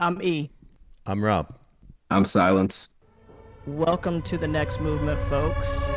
I'm E. I'm Rob. I'm Silence. Welcome to the next movement, folks.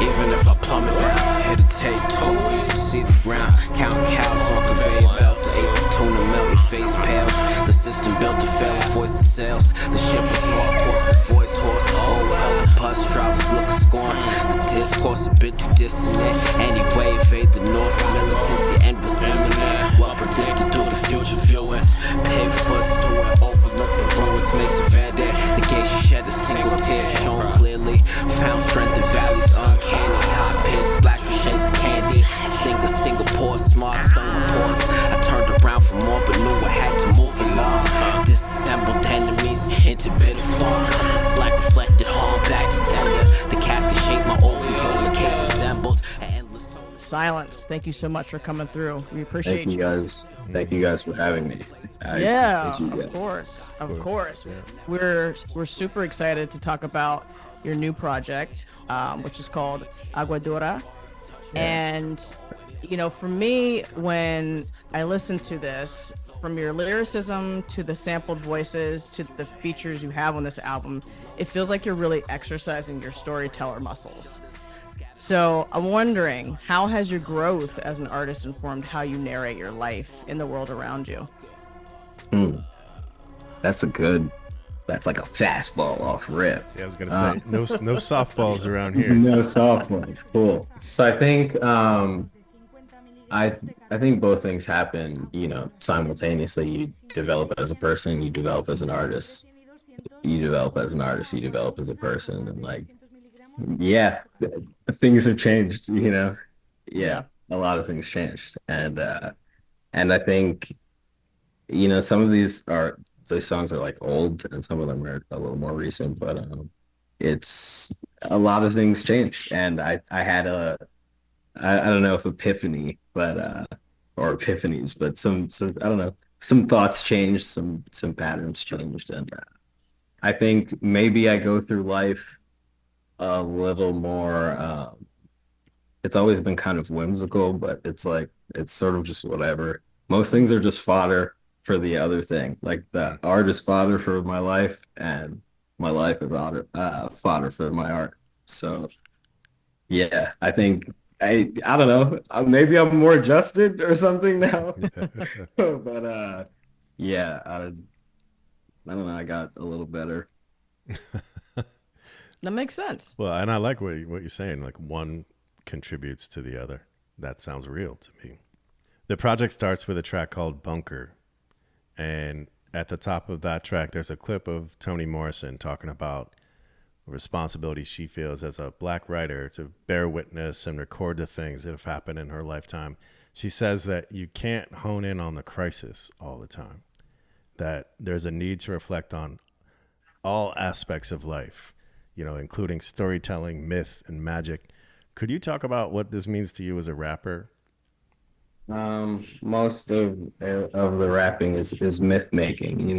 Even if I plummet down, it'll take 2 weeks to see the ground. Count cows on conveyor belts, ate the tuna melt, your face pale. The system built to fail, voice the sales. The ship was off course, the voice horse. Oh well, the bus drivers look a scorn. The discourse a bit too dissonant. Anyway, evade the Norse militancy and seminary. Well predicted through the future viewers. Pay for it, do it, overlook the ruins, makes it vandal. The gate shed a single tear, shown clearly. Found strength in valleys, uncanny. Hot pits, splash with shades of candy. Stink of Singapore, smart, stung my pores. I turned around for more, but knew I had to move along. Disassembled enemies into bitter form. The slack reflected harm back to sender. The casket shaped my alveolar case resembled an endless. Silence. Thank you so much for coming through. We appreciate Thank you guys. Thank you guys for having me. Yeah, Thank you of guys. course. Yeah. We're super excited to talk about your new project, which is called Aguadura. And you know, for me, when I listen to this, from your lyricism to the sampled voices to the features you have on this album, it feels like you're really exercising your storyteller muscles. So I'm wondering, how has your growth as an artist informed how you narrate your life in the world around you? That's like a fastball off rip. Yeah, I was gonna say no softballs around here. No softballs. Cool. So I think I think both things happen, simultaneously. You develop as a person, you develop as an artist. You develop as an artist, you develop as a person, and things have changed, Yeah, a lot of things changed. And I think, some of these songs are like old and some of them are a little more recent, but it's a lot of things changed. And I had I don't know if epiphany, but or epiphanies, but some I don't know, some thoughts changed, some patterns changed, and I think maybe I go through life a little more. It's always been kind of whimsical, but it's sort of just whatever. Most things are just fodder for the other thing. Like the art is fodder for my life, and my life is fodder for my art. So yeah, I think. I don't know. Maybe I'm more adjusted or something now. But yeah, I don't know. I got a little better. That makes sense. Well, and I like what you're saying. Like one contributes to the other. That sounds real to me. The project starts with a track called Bunker, and at the top of that track, there's a clip of Toni Morrison talking about responsibility she feels as a Black writer to bear witness and record the things that have happened in her lifetime. She says that you can't hone in on the crisis all the time, that there's a need to reflect on all aspects of life, including storytelling, myth, and magic. Could you talk about what this means to you as a rapper? Most of the rapping is myth making,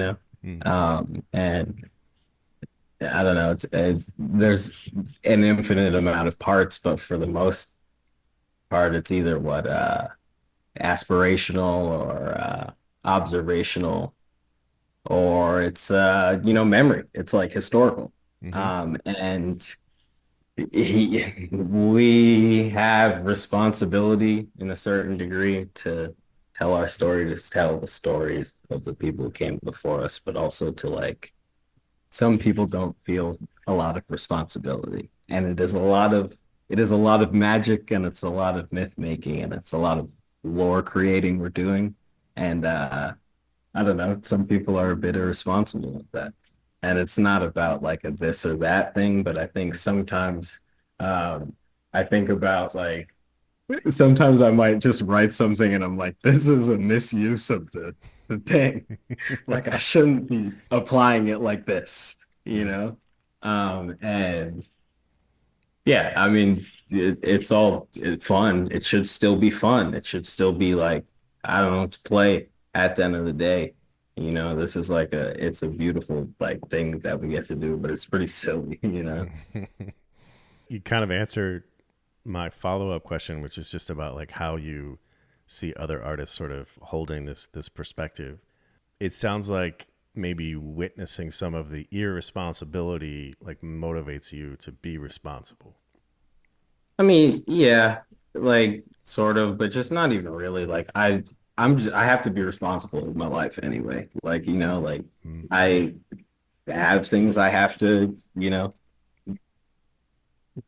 and I don't know. It's there's an infinite amount of parts, but for the most part, it's either aspirational or observational, or it's memory. It's like historical, and we have responsibility in a certain degree to tell our story, to tell the stories of the people who came before us, but also to some people don't feel a lot of responsibility, and it is a lot of magic, and it's a lot of myth making, and it's a lot of lore creating we're doing. And I don't know, some people are a bit irresponsible with that, and it's not about like a this or that thing, but I think sometimes I think about sometimes I might just write something and I'm like, this is a misuse of the thing. Like I shouldn't be applying it like this, and yeah, I mean, it's all fun. It should still be fun. It should still be I don't know, to play at the end of the day. You know, this is like it's a beautiful like thing that we get to do, but it's pretty silly, you know. You kind of answered my follow-up question, which is just about like how you see other artists sort of holding this perspective. It sounds like maybe witnessing some of the irresponsibility like motivates you to be responsible. I mean, yeah, like sort of, but just not even really. Like I have to be responsible with my life anyway. Like, you know, like Mm. I have things I have to, you know,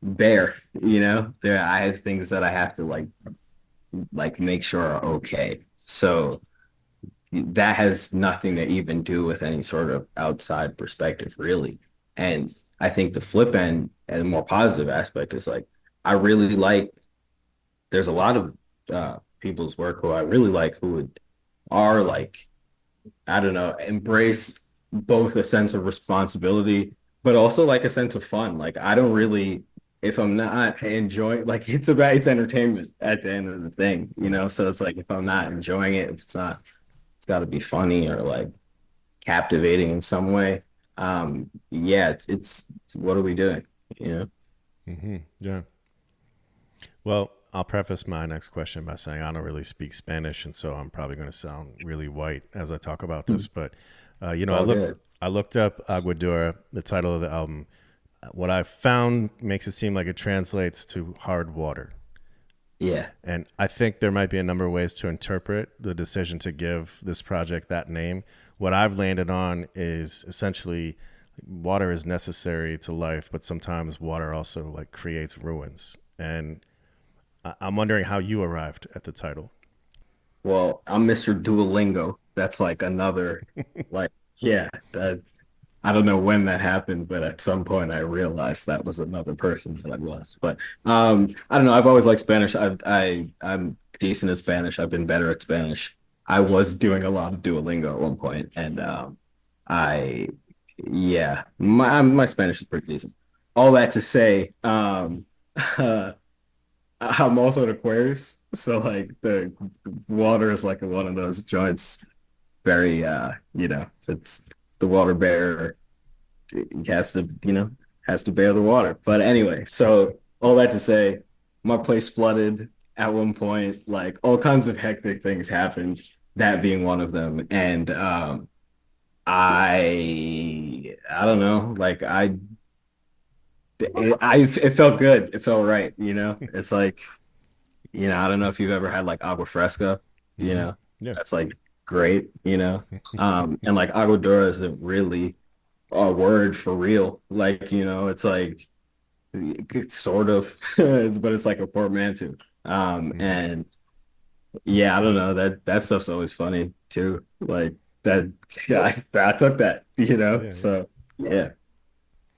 bear, you know. There I have things that I have to like make sure are okay. So that has nothing to even do with any sort of outside perspective, really. And I think the flip end and the more positive aspect is like I really like there's a lot of people's work who I really like who are like I don't know, embrace both a sense of responsibility, but also like a sense of fun. Like I don't really, if I'm not enjoying, like it's entertainment at the end of the thing, you know. So it's like if I'm not enjoying it, if it's not, it's got to be funny or like captivating in some way. Yeah, it's what are we doing? You know. Yeah. Well, I'll preface my next question by saying I don't really speak Spanish, and so I'm probably going to sound really white as I talk about this. But you know, All good. I looked up Aguadura, the title of the album. What I found makes it seem like it translates to hard water, Yeah. and I think there might be a number of ways to interpret the decision to give this project that name. What I've landed on is essentially water is necessary to life, but sometimes water also like creates ruins. And I'm wondering how you arrived at the title. Well, I'm Mr. Duolingo. That's like another, like, yeah, that I don't know when that happened, but at some point I realized that was another person that I was. But I don't know. I've always liked Spanish. I'm decent at Spanish. I've been better at Spanish. I was doing a lot of Duolingo at one point, and I, yeah, my Spanish is pretty decent. All that to say, I'm also an Aquarius, so like the water is like one of those joints. Very, you know, it's the water bearer has to, you know, has to bear the water. But anyway, so all that to say, my place flooded at one point. Like all kinds of hectic things happened. That being one of them, and I don't know, like it felt good. It felt right. You know, it's like you know, I don't know if you've ever had like agua fresca, you Mm-hmm. know, Yeah. that's like great, you know. And like Aguadura isn't really a word for real. Like, you know, it's like it's sort of but it's like a portmanteau. Mm-hmm. And yeah, I don't know, that stuff's always funny too. Like that yeah, I took that, you know. Yeah. So yeah.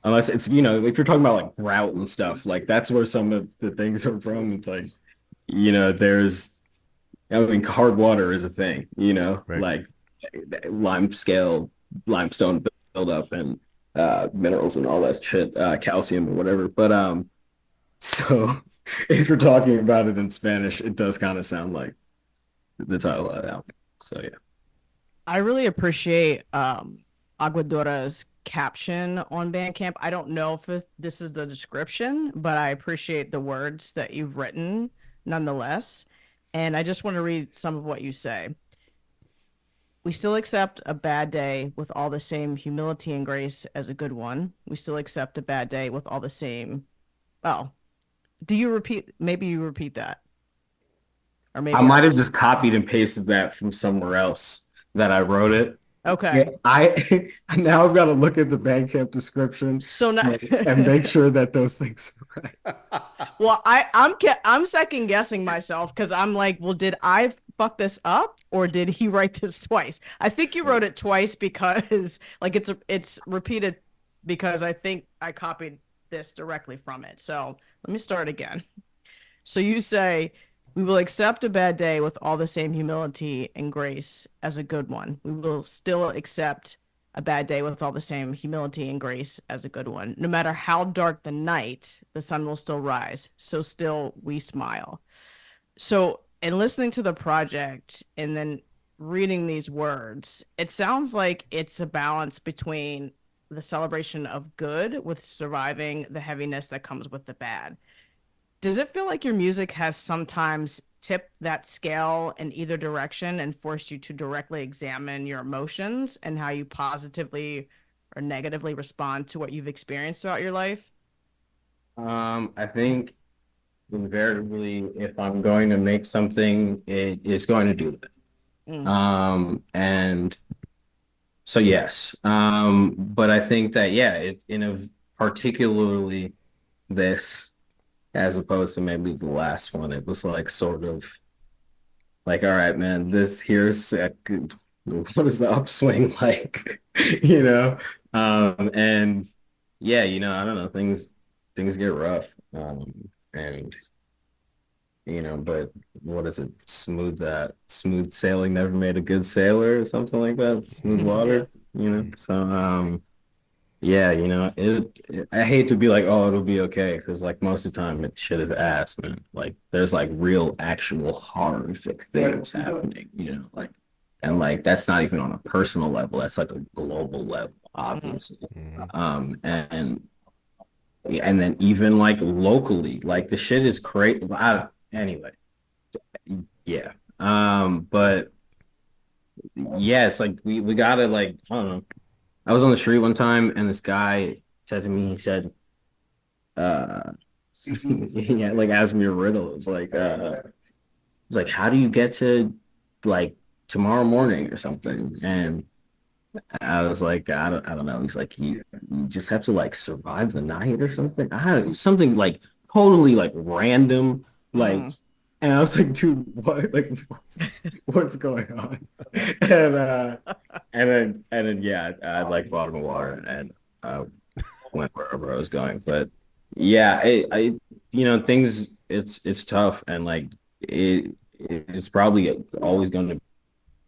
Unless it's, you know, if you're talking about like route and stuff, like that's where some of the things are from. It's like you know, there's, I mean, hard water is a thing, you know, Right. like lime scale, limestone buildup and minerals and all that shit, calcium and whatever. But so if you're talking about it in Spanish, it does kind of sound like the title of that album. So yeah. I really appreciate Aguadura's caption on Bandcamp. I don't know if this is the description, but I appreciate the words that you've written nonetheless. And I just want to read some of what you say. We still accept a bad day with all the same humility and grace as a good one. We still accept a bad day with all the same. Oh, do you repeat? Maybe you repeat that. Or I maybe I might have just. just copied and pasted that from somewhere else that I wrote it. Yeah, Okay. I now I've got to look at the Bandcamp description So now. and make sure that those things are right. Well, I'm second guessing myself because I'm like, well, did I fuck this up or did he write this twice? I think you wrote it twice because like it's repeated because I think I copied this directly from it. So let me start again. So you say we will accept a bad day with all the same humility and grace as a good one. We will still accept a bad day with all the same humility and grace as a good one. No matter how dark the night, the sun will still rise. So still we smile. So in listening to the project and then reading these words, it sounds like it's a balance between the celebration of good with surviving the heaviness that comes with the bad. Does it feel like your music has sometimes tipped that scale in either direction and forced you to directly examine your emotions and how you positively or negatively respond to what you've experienced throughout your life? I think invariably, if I'm going to make something, it is going to do that. Mm, And so yes. But I think that yeah, it in a particularly this as opposed to maybe the last one, it was like sort of like, all right, man, this here's what is the upswing like? You know? And yeah, I don't know, things get rough. And but what is it? Smooth sailing never made a good sailor or something like that. Smooth yeah. water, So yeah, I hate to be like, oh, it'll be okay, because like most of the time it shit is ass, man. Like there's like real actual horrific things happening, like, and like that's not even on a personal level, that's like a global level, obviously. Mhm. And then even like locally, like the shit is crazy. Anyway, yeah. But yeah, it's like we gotta, like, I don't know. I was on the street one time and this guy said to me, he said, uh yeah, like asked me a riddle. It's like, how do you get to like tomorrow morning or something? And I was like, I don't know. He's like, you just have to like survive the night or something. Something like totally like random, like. Mm. And I was like, dude, what? Like, what's going on? And then yeah, I like bought him a water and went wherever I was going. But yeah, things, it's tough, and like it's probably always going to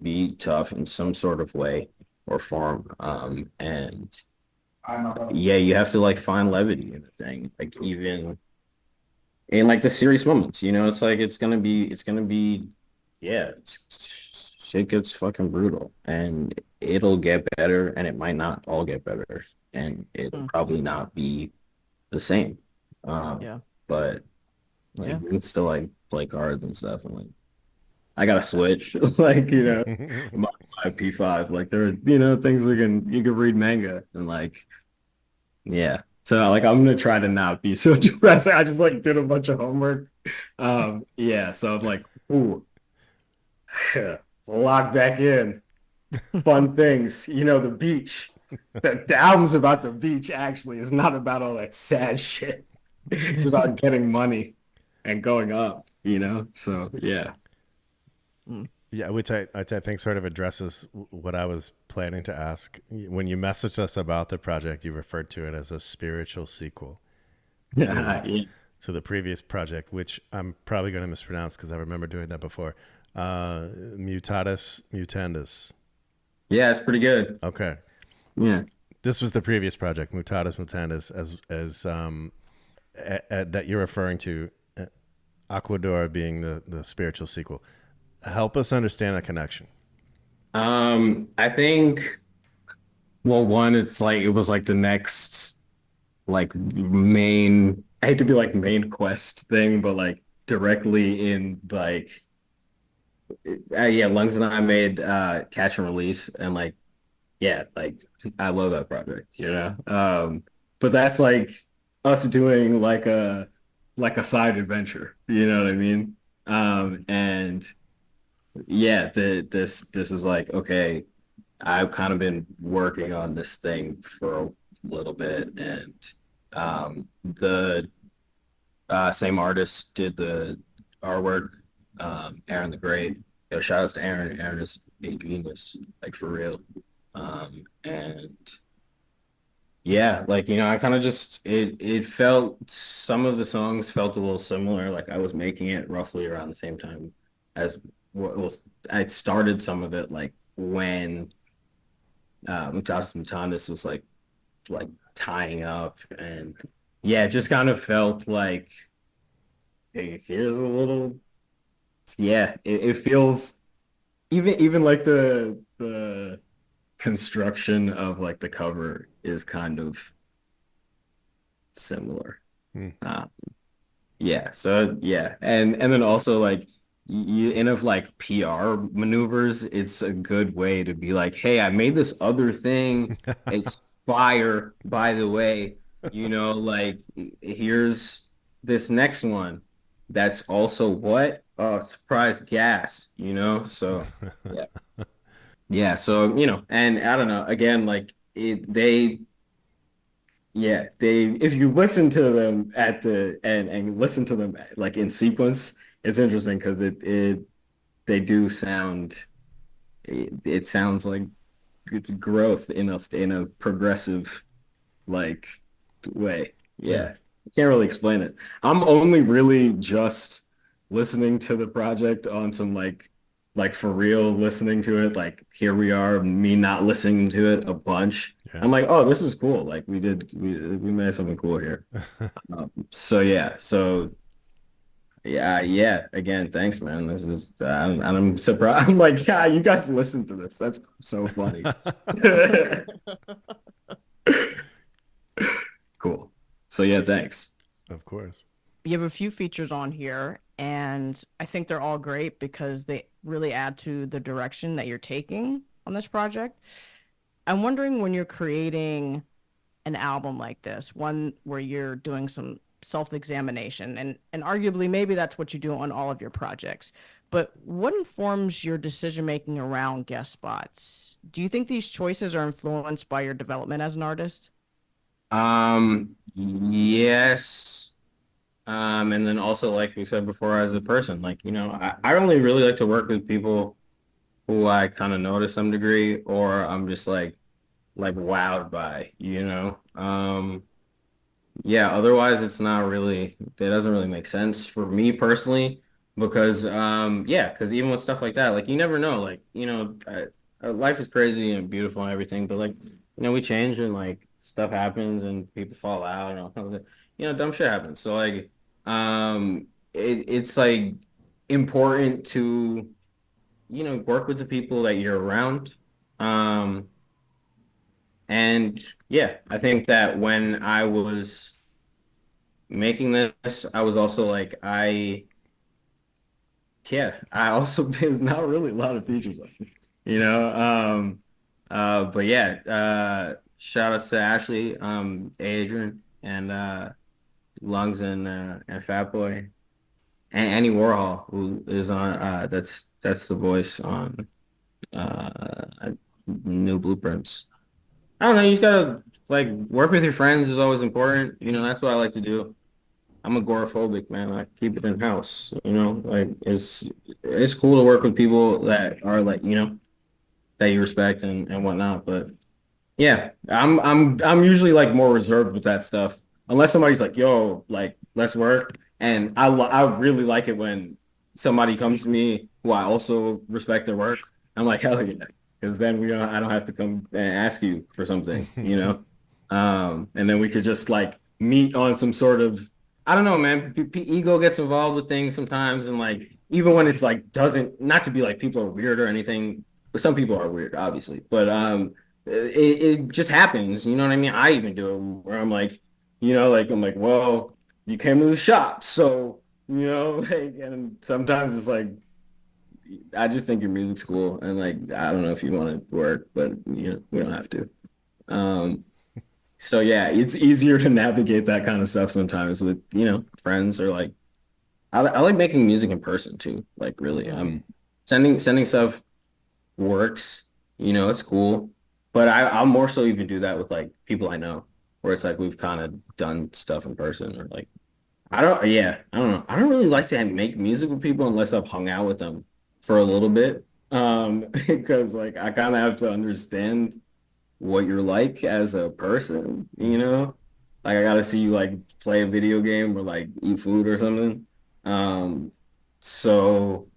be tough in some sort of way or form. And yeah, you have to like find levity in the thing, like even in like the serious moments. It's like it's gonna be yeah, shit gets fucking brutal, and it'll get better, and it might not all get better, and it'll Mm. probably not be the same. Yeah. But like Yeah. you can still like play cards and stuff, and like I got to switch, like my P5. Like there are things you can read manga and like yeah. So like I'm gonna try to not be so depressing. I just like did a bunch of homework. Yeah. So I'm like, ooh, lock back in. Fun things, the beach. The album's about the beach. Actually, it's not about all that sad shit. It's about getting money and going up. So yeah. Mm. Yeah, which I think sort of addresses what I was planning to ask. When you messaged us about the project, you referred to it as a spiritual sequel to Yeah. to the previous project, which I'm probably going to mispronounce because I remember doing that before. Mutatis mutandis. Yeah, it's pretty good. Okay, Yeah. this was the previous project, Mutatis mutandis, as that you're referring to, Aguadura being the spiritual sequel. Help us understand that connection. I think, well, one, it's like it was like the next like main, I hate to be like main quest thing, but like directly in like yeah, Lungs and I made Catch and Release, and like yeah, like I love that project. But that's like us doing like a side adventure, you know what I mean? And yeah, this is like, okay, I've kind of been working on this thing for a little bit, and the same artist did the artwork, Aaron the Great. Shout outs to Aaron. Aaron is a genius, like for real. And yeah, like I kind of just it felt, some of the songs felt a little similar. Like I was making it roughly around the same time as what was I started some of it like when Mutatis Mutandis was like tying up, and yeah, it just kind of felt like, hey, here's a little, yeah, it feels even like the construction of like the cover is kind of similar. Hmm. Uh, yeah, so yeah, and then also like you in of like PR maneuvers, it's a good way to be like, hey, I made this other thing. It's fire, by the way. Like here's this next one that's also what? Oh, surprise gas, So yeah. Yeah, so and I don't know, again, like they if you listen to them at the and listen to them like in sequence, it's interesting because it they do sound it sounds like it's growth in a progressive like way. Yeah. Yeah. I can't really explain it. I'm only really just listening to the project on some like for real listening to it. Like here we are, me not listening to it a bunch. Yeah. I'm like, oh, this is cool. Like we made something cool here. So yeah, yeah. Again, thanks, man. This is I'm surprised. I'm like, yeah, you guys listen to this. That's so funny. Cool. So yeah, thanks. Of course. You have a few features on here, and I think they're all great because they really add to the direction that you're taking on this project. I'm wondering, when you're creating an album like this, one where you're doing some self-examination, and arguably maybe that's what you do on all of your projects, but what informs your decision making around guest spots? Do you think these choices are influenced by your development as an artist? Yes. And then also, like we said before, as a person, like, I only really like to work with people who I kind of know to some degree, or I'm just like wowed by. Yeah, otherwise it's not really, it doesn't really make sense for me personally, because yeah, because even with stuff like that, like you never know, like, life is crazy and beautiful and everything, but like, we change and like stuff happens and people fall out and all kinds of, dumb shit happens. So like, it's like important to, work with the people that you're around. Um, and yeah, I think that when I was making this, I was also like, I also, there's not really a lot of features like but yeah, shout outs to Ashley, Adrian, and Lungs and Fat Boy, and Annie Warhol, who is on that's the voice on New Blueprints. I don't know, you just gotta like work with your friends is always important. That's what I like to do. I'm agoraphobic, man. I keep it in house. Like it's cool to work with people that are like, that you respect and whatnot. But yeah, I'm usually like more reserved with that stuff. Unless somebody's like, yo, like let's work. And I really like it when somebody comes to me who I also respect their work. I'm like, hell yeah. Because then I don't have to come and ask you for something. And then we could just like meet on some sort of, I don't know, man. Ego gets involved with things sometimes, and like even when it's like doesn't, not to be like people are weird or anything, but some people are weird, obviously. But it just happens. You know what I mean? I even do it where I'm like, like I'm like, well, you came to the shop, so like, and sometimes it's like, I just think your music's cool, and like I don't know if you want to work, but we don't have to. Um, so yeah, it's easier to navigate that kind of stuff sometimes with, friends or like I like making music in person too. Like really, sending stuff works, it's cool. But I'll more so even do that with like people I know, where it's like we've kind of done stuff in person or like I don't know. I don't really like to make music with people unless I've hung out with them for a little bit. Because like I kind of have to understand what you're like as a person. Like I gotta see you like play a video game or like eat food or something. Um, so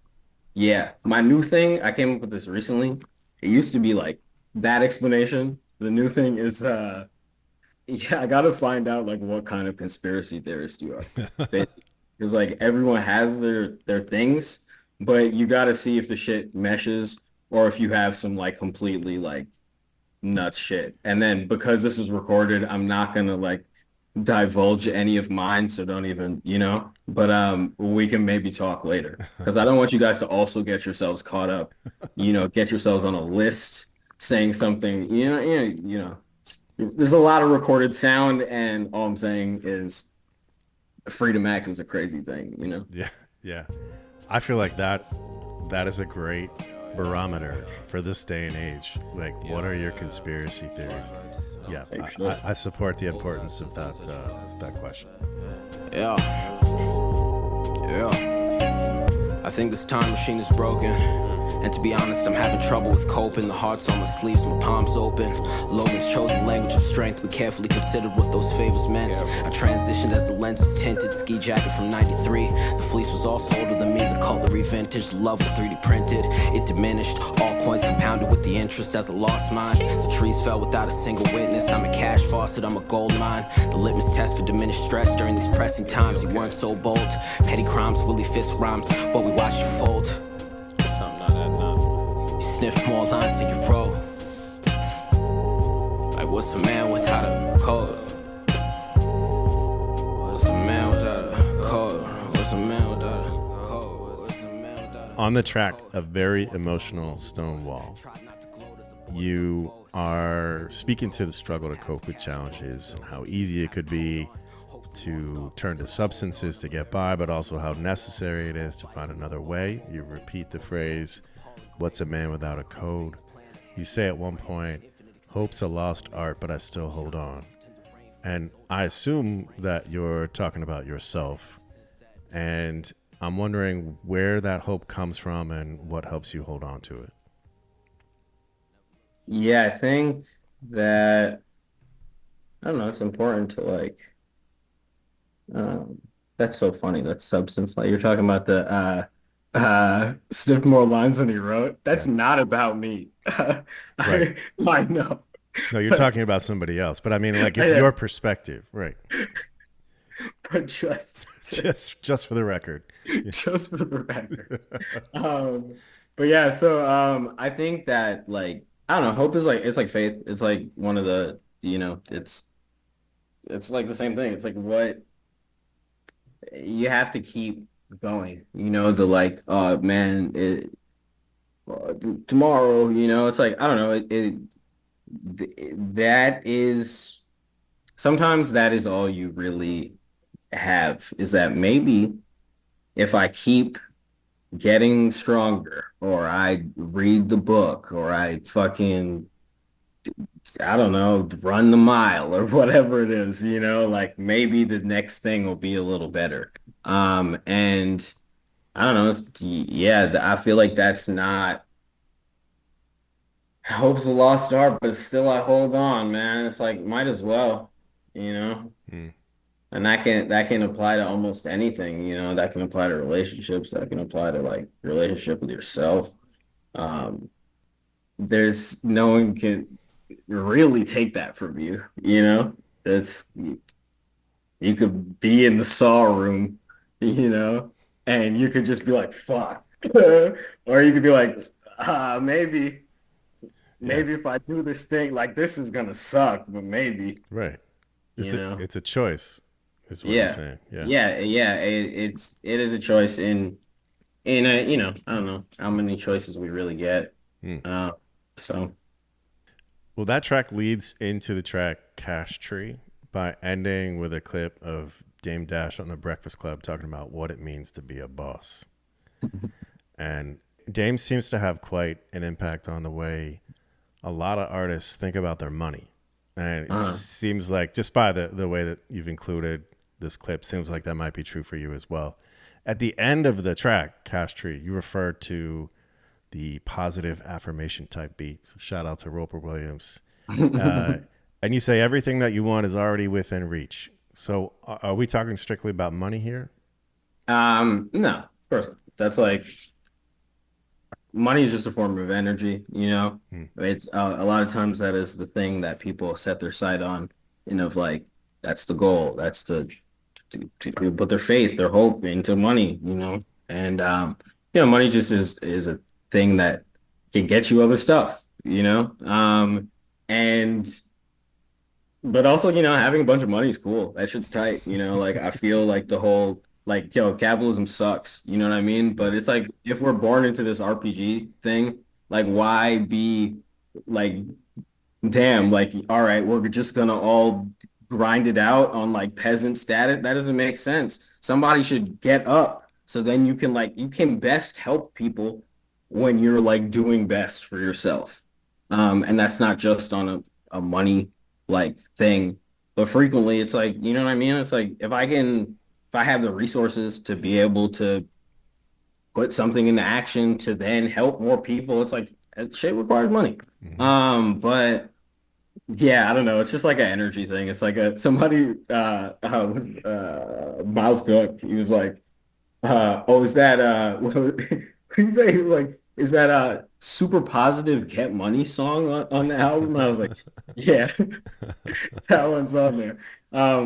yeah, my new thing, I came up with this recently. It used to be like that explanation. The new thing is yeah, I gotta find out like what kind of conspiracy theorist you are. Because like everyone has their things, but you got to see if the shit meshes or if you have some like completely like nuts shit. And then because this is recorded, I'm not gonna like divulge any of mine, so don't even, but we can maybe talk later because I don't want you guys to also get yourselves caught up, get yourselves on a list saying something, there's a lot of recorded sound, and all I'm saying is freedom act is a crazy thing. Yeah. I feel like that is a great barometer for this day and age. Like, what are your conspiracy theories? Yeah, I support the importance of that question. Yeah. I think this time machine is broken. And to be honest, I'm having trouble with coping. The heart's on my sleeves, my palms open. Logan's chosen language of strength. We carefully considered what those favors meant. I transitioned as the lens is tinted. Ski jacket from 93. The fleece was also older than me. The cutlery vintage. The love was 3D printed. It diminished. All coins compounded with the interest as I lost mine. The trees fell without a single witness. I'm a cash faucet, I'm a gold mine. The litmus test for diminished stress during these pressing times. You weren't so bold. Petty crimes, Willie fist rhymes. But we watched you fold. Sniff more lines than you wrote. Like, what's a man without a code? What's a man without a code? What's a man without a code? What's a man without a... On the track, A Very Emotional Stonewall, you are speaking to the struggle to cope with challenges and how easy it could be to turn to substances to get by, but also how necessary it is to find another way. You repeat the phrase, what's a man without a code? You say at one point, hope's a lost art, but I still hold on. And I assume that you're talking about yourself. And I'm wondering where that hope comes from and what helps you hold on to it. Yeah, I think that, I don't know, it's important to like, that's so funny. That's substance. Like you're talking about the, sniff more lines than he wrote. That's not about me. Right. I know. No, you're talking about somebody else, but I mean, like, it's your perspective, right? But just for the record. just for the record. But yeah, so I think that like I don't know, hope is like it's like faith. It's like one of the it's like the same thing. It's like what you have to keep going. The like man, tomorrow. It's like I don't know. That is sometimes that is all you really have, is that maybe if I keep getting stronger, or I read the book, or I fucking I don't know, run the mile or whatever it is, like maybe the next thing will be a little better. And I don't know, yeah, I feel like that's not hope's a lost art, but still I hold on, man. It's like might as well, And that can apply to almost anything, that can apply to relationships, that can apply to like relationship with yourself. There's no one can really take that from you, It's you could be in the saw room, and you could just be like, fuck. Or you could be like, maybe if I do this thing, like this is gonna suck, but maybe. Right. It's a choice, is what you're saying. Yeah. It is a choice in a, I don't know how many choices we really get. So. Well, that track leads into the track Cash Tree by ending with a clip of Dame Dash on The Breakfast Club talking about what it means to be a boss. And Dame seems to have quite an impact on the way a lot of artists think about their money. And it seems like, just by the way that you've included this clip, seems like that might be true for you as well. At the end of the track, Cash Tree, you refer to the positive affirmation type beat. So shout out to Roper Williams. And you say everything that you want is already within reach. So are we talking strictly about money here? No, of course not. That's like, money is just a form of energy, It's a lot of times that is the thing that people set their sight on, of like, that's the goal. That's to put their faith, their hope into money, And money just is a thing that can get you other stuff, and but also, having a bunch of money is cool. That shit's tight, like I feel like the whole like, capitalism sucks, you know what I mean? But it's like if we're born into this RPG thing, like why be like, damn, like, all right, we're just gonna all grind it out on like peasant status. That doesn't make sense. Somebody should get up so then you can best help people when you're like doing best for yourself. And that's not just on a money like thing, but frequently it's like, you know what I mean? It's like if I have the resources to be able to put something into action to then help more people, it's like shit requires money. But yeah, I don't know. It's just like an energy thing. It's like Miles Cook. He was like, "Oh, is that what did he say?" He was like, "Is that a super positive Get Money song on the album?" And I was like, "Yeah, that one's on there,"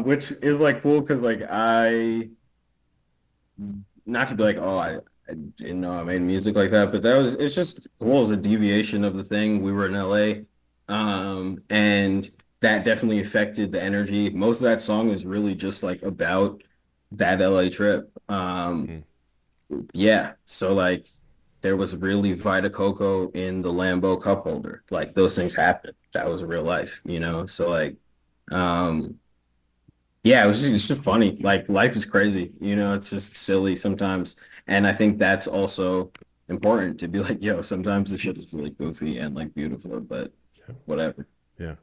which is like cool because like not to be like, oh, I didn't know I made music like that, but it's just cool. It was a deviation of the thing. We were in LA, and that definitely affected the energy. Most of that song is really just like about that LA trip. Yeah, so like there was really Vita Coco in the Lambo cup holder. Like those things happen. That was real life, So like, um, yeah, it's just funny. Like life is crazy, it's just silly sometimes. And I think that's also important to be like, yo, sometimes the shit is really goofy and like beautiful, but whatever. Yeah.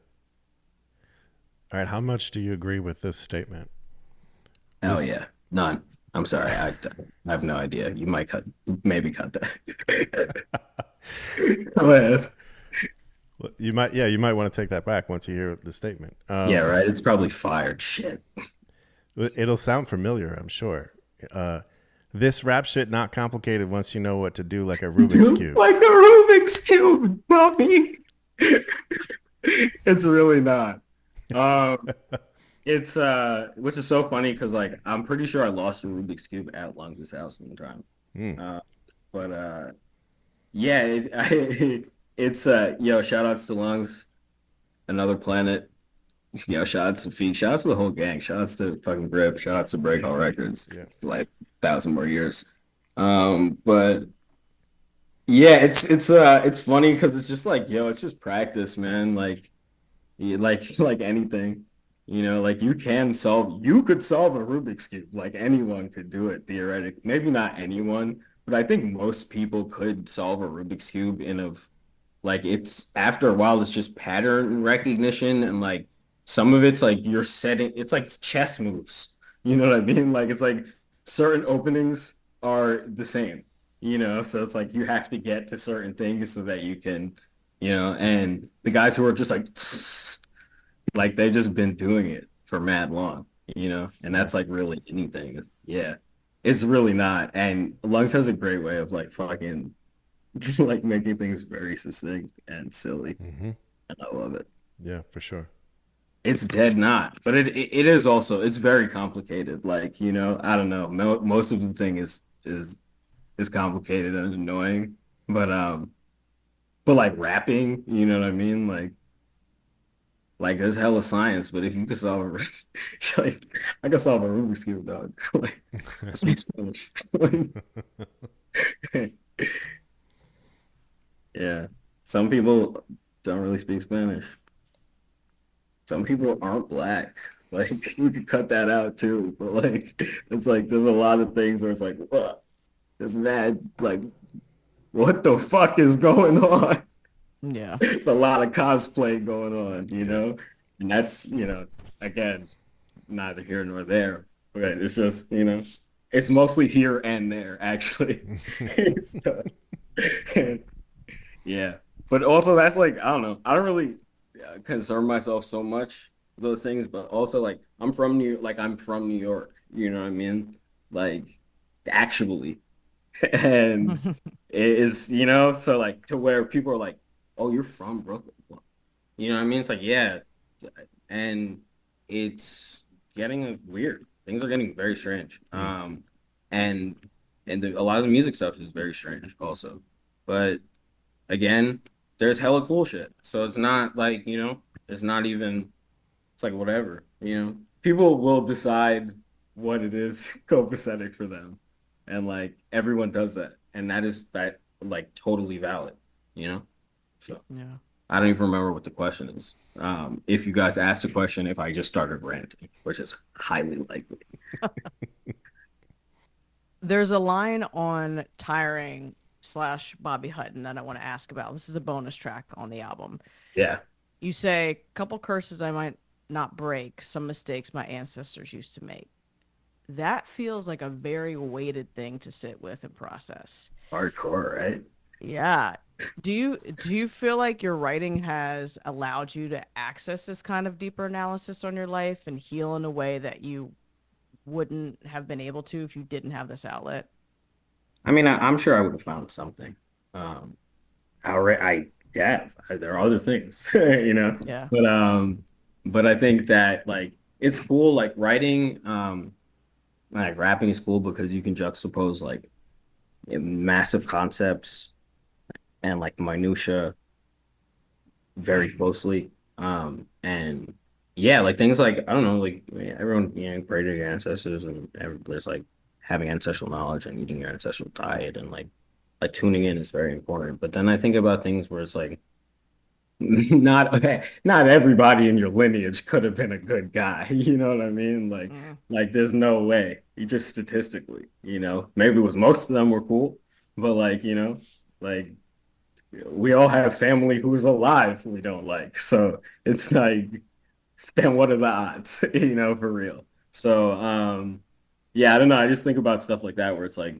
All right. How much do you agree with this statement? Oh yeah, none. I'm sorry, I have no idea. You might maybe cut that. Go ahead. You might want to take that back once you hear the statement. Yeah, right. It's probably fired. Shit. It'll sound familiar, I'm sure. This rap shit not complicated once you know what to do, like a Rubik's cube. Like a Rubik's cube, mommy. It's really not. It's which is so funny because like I'm pretty sure I lost a Rubik's cube at Lungs' house one time. But yeah, it's yo, shout outs to Lungs, Another Planet. Yo, shout out to Feet, shout outs to the whole gang, shout outs to fucking Grip, shout outs to Breakall Records, like 1,000 more years. But yeah, it's funny because it's just like, yo, it's just practice, man. Like anything, like you could solve a Rubik's cube, like anyone could do it theoretically. Maybe not anyone, but I think most people could solve a Rubik's cube like it's after a while, it's just pattern recognition and like some of it's like it's like chess moves. You know what I mean? Like it's like certain openings are the same, so it's like you have to get to certain things so that you can, and the guys who are just like they've just been doing it for mad long, and that's like really anything. It's really not. And Lungs has a great way of like fucking like making things very succinct and silly. And I love it. Yeah, for sure. It's dead not, but it is also, it's very complicated. Like, I don't know. Most of the thing is complicated and annoying, but like rapping, you know what I mean? Like there's hella science, but if you could solve like I could solve a Rubik's cube, dog. Like I speak Spanish. Yeah. Some people don't really speak Spanish. Some people aren't black. Like you could cut that out too, but like it's like there's a lot of things where it's like, what? This mad like what the fuck is going on? Yeah. It's a lot of cosplay going on, and that's, again, neither here nor there. But it's just, it's mostly here and there, actually. So, yeah. But also, that's like, I don't know. I don't really concern myself so much with those things, but also, like, I'm from New York, you know what I mean? Like, actually. And it is, so like to where people are like, oh, you're from Brooklyn. You know what I mean? It's like, yeah. And it's getting weird. Things are getting very strange. And and a lot of the music stuff is very strange also. But again, there's hella cool shit. So it's not like, it's not even, it's like whatever, People will decide what it is copacetic for them. And like everyone does that. And that like totally valid, So Yeah. I don't even remember what the question is. If you guys asked a question, if I just started ranting, which is highly likely. There's a line on Tiring slash Bobby Hutton that I want to ask about. This is a bonus track on the album. Yeah. You say, couple curses I might not break, some mistakes my ancestors used to make. That feels like a very weighted thing to sit with and process. Hardcore, right? Yeah. Do you feel like your writing has allowed you to access this kind of deeper analysis on your life and heal in a way that you wouldn't have been able to if you didn't have this outlet? I mean, I'm sure I would have found something. There are other things, Yeah. but I think that like it's cool, like writing, like rapping is cool because you can juxtapose like massive concepts and like minutia very closely. And yeah, like things like I don't know, like everyone, pray to your ancestors, and there's like having ancestral knowledge and eating your ancestral diet, and like tuning in is very important. But then I think about things where it's like not everybody in your lineage could have been a good guy. You know what I mean? Mm. Like there's no way. You just statistically, maybe it was most of them were cool, but like we all have family who's alive we don't like. So it's like, then what are the odds? For real. So yeah, I don't know. I just think about stuff like that where it's like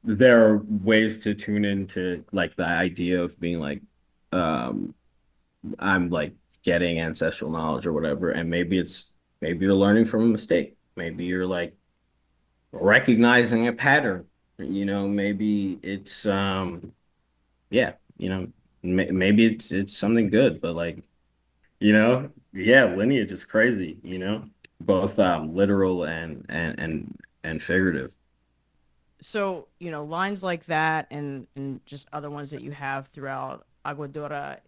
there are ways to tune into like the idea of being like um I'm like getting ancestral knowledge or whatever, and maybe you're learning from a mistake. Maybe you're like recognizing a pattern. Maybe it's yeah, maybe it's something good, but like, yeah, lineage is crazy, both literal and figurative. So, lines like that and just other ones that you have throughout Aguadura,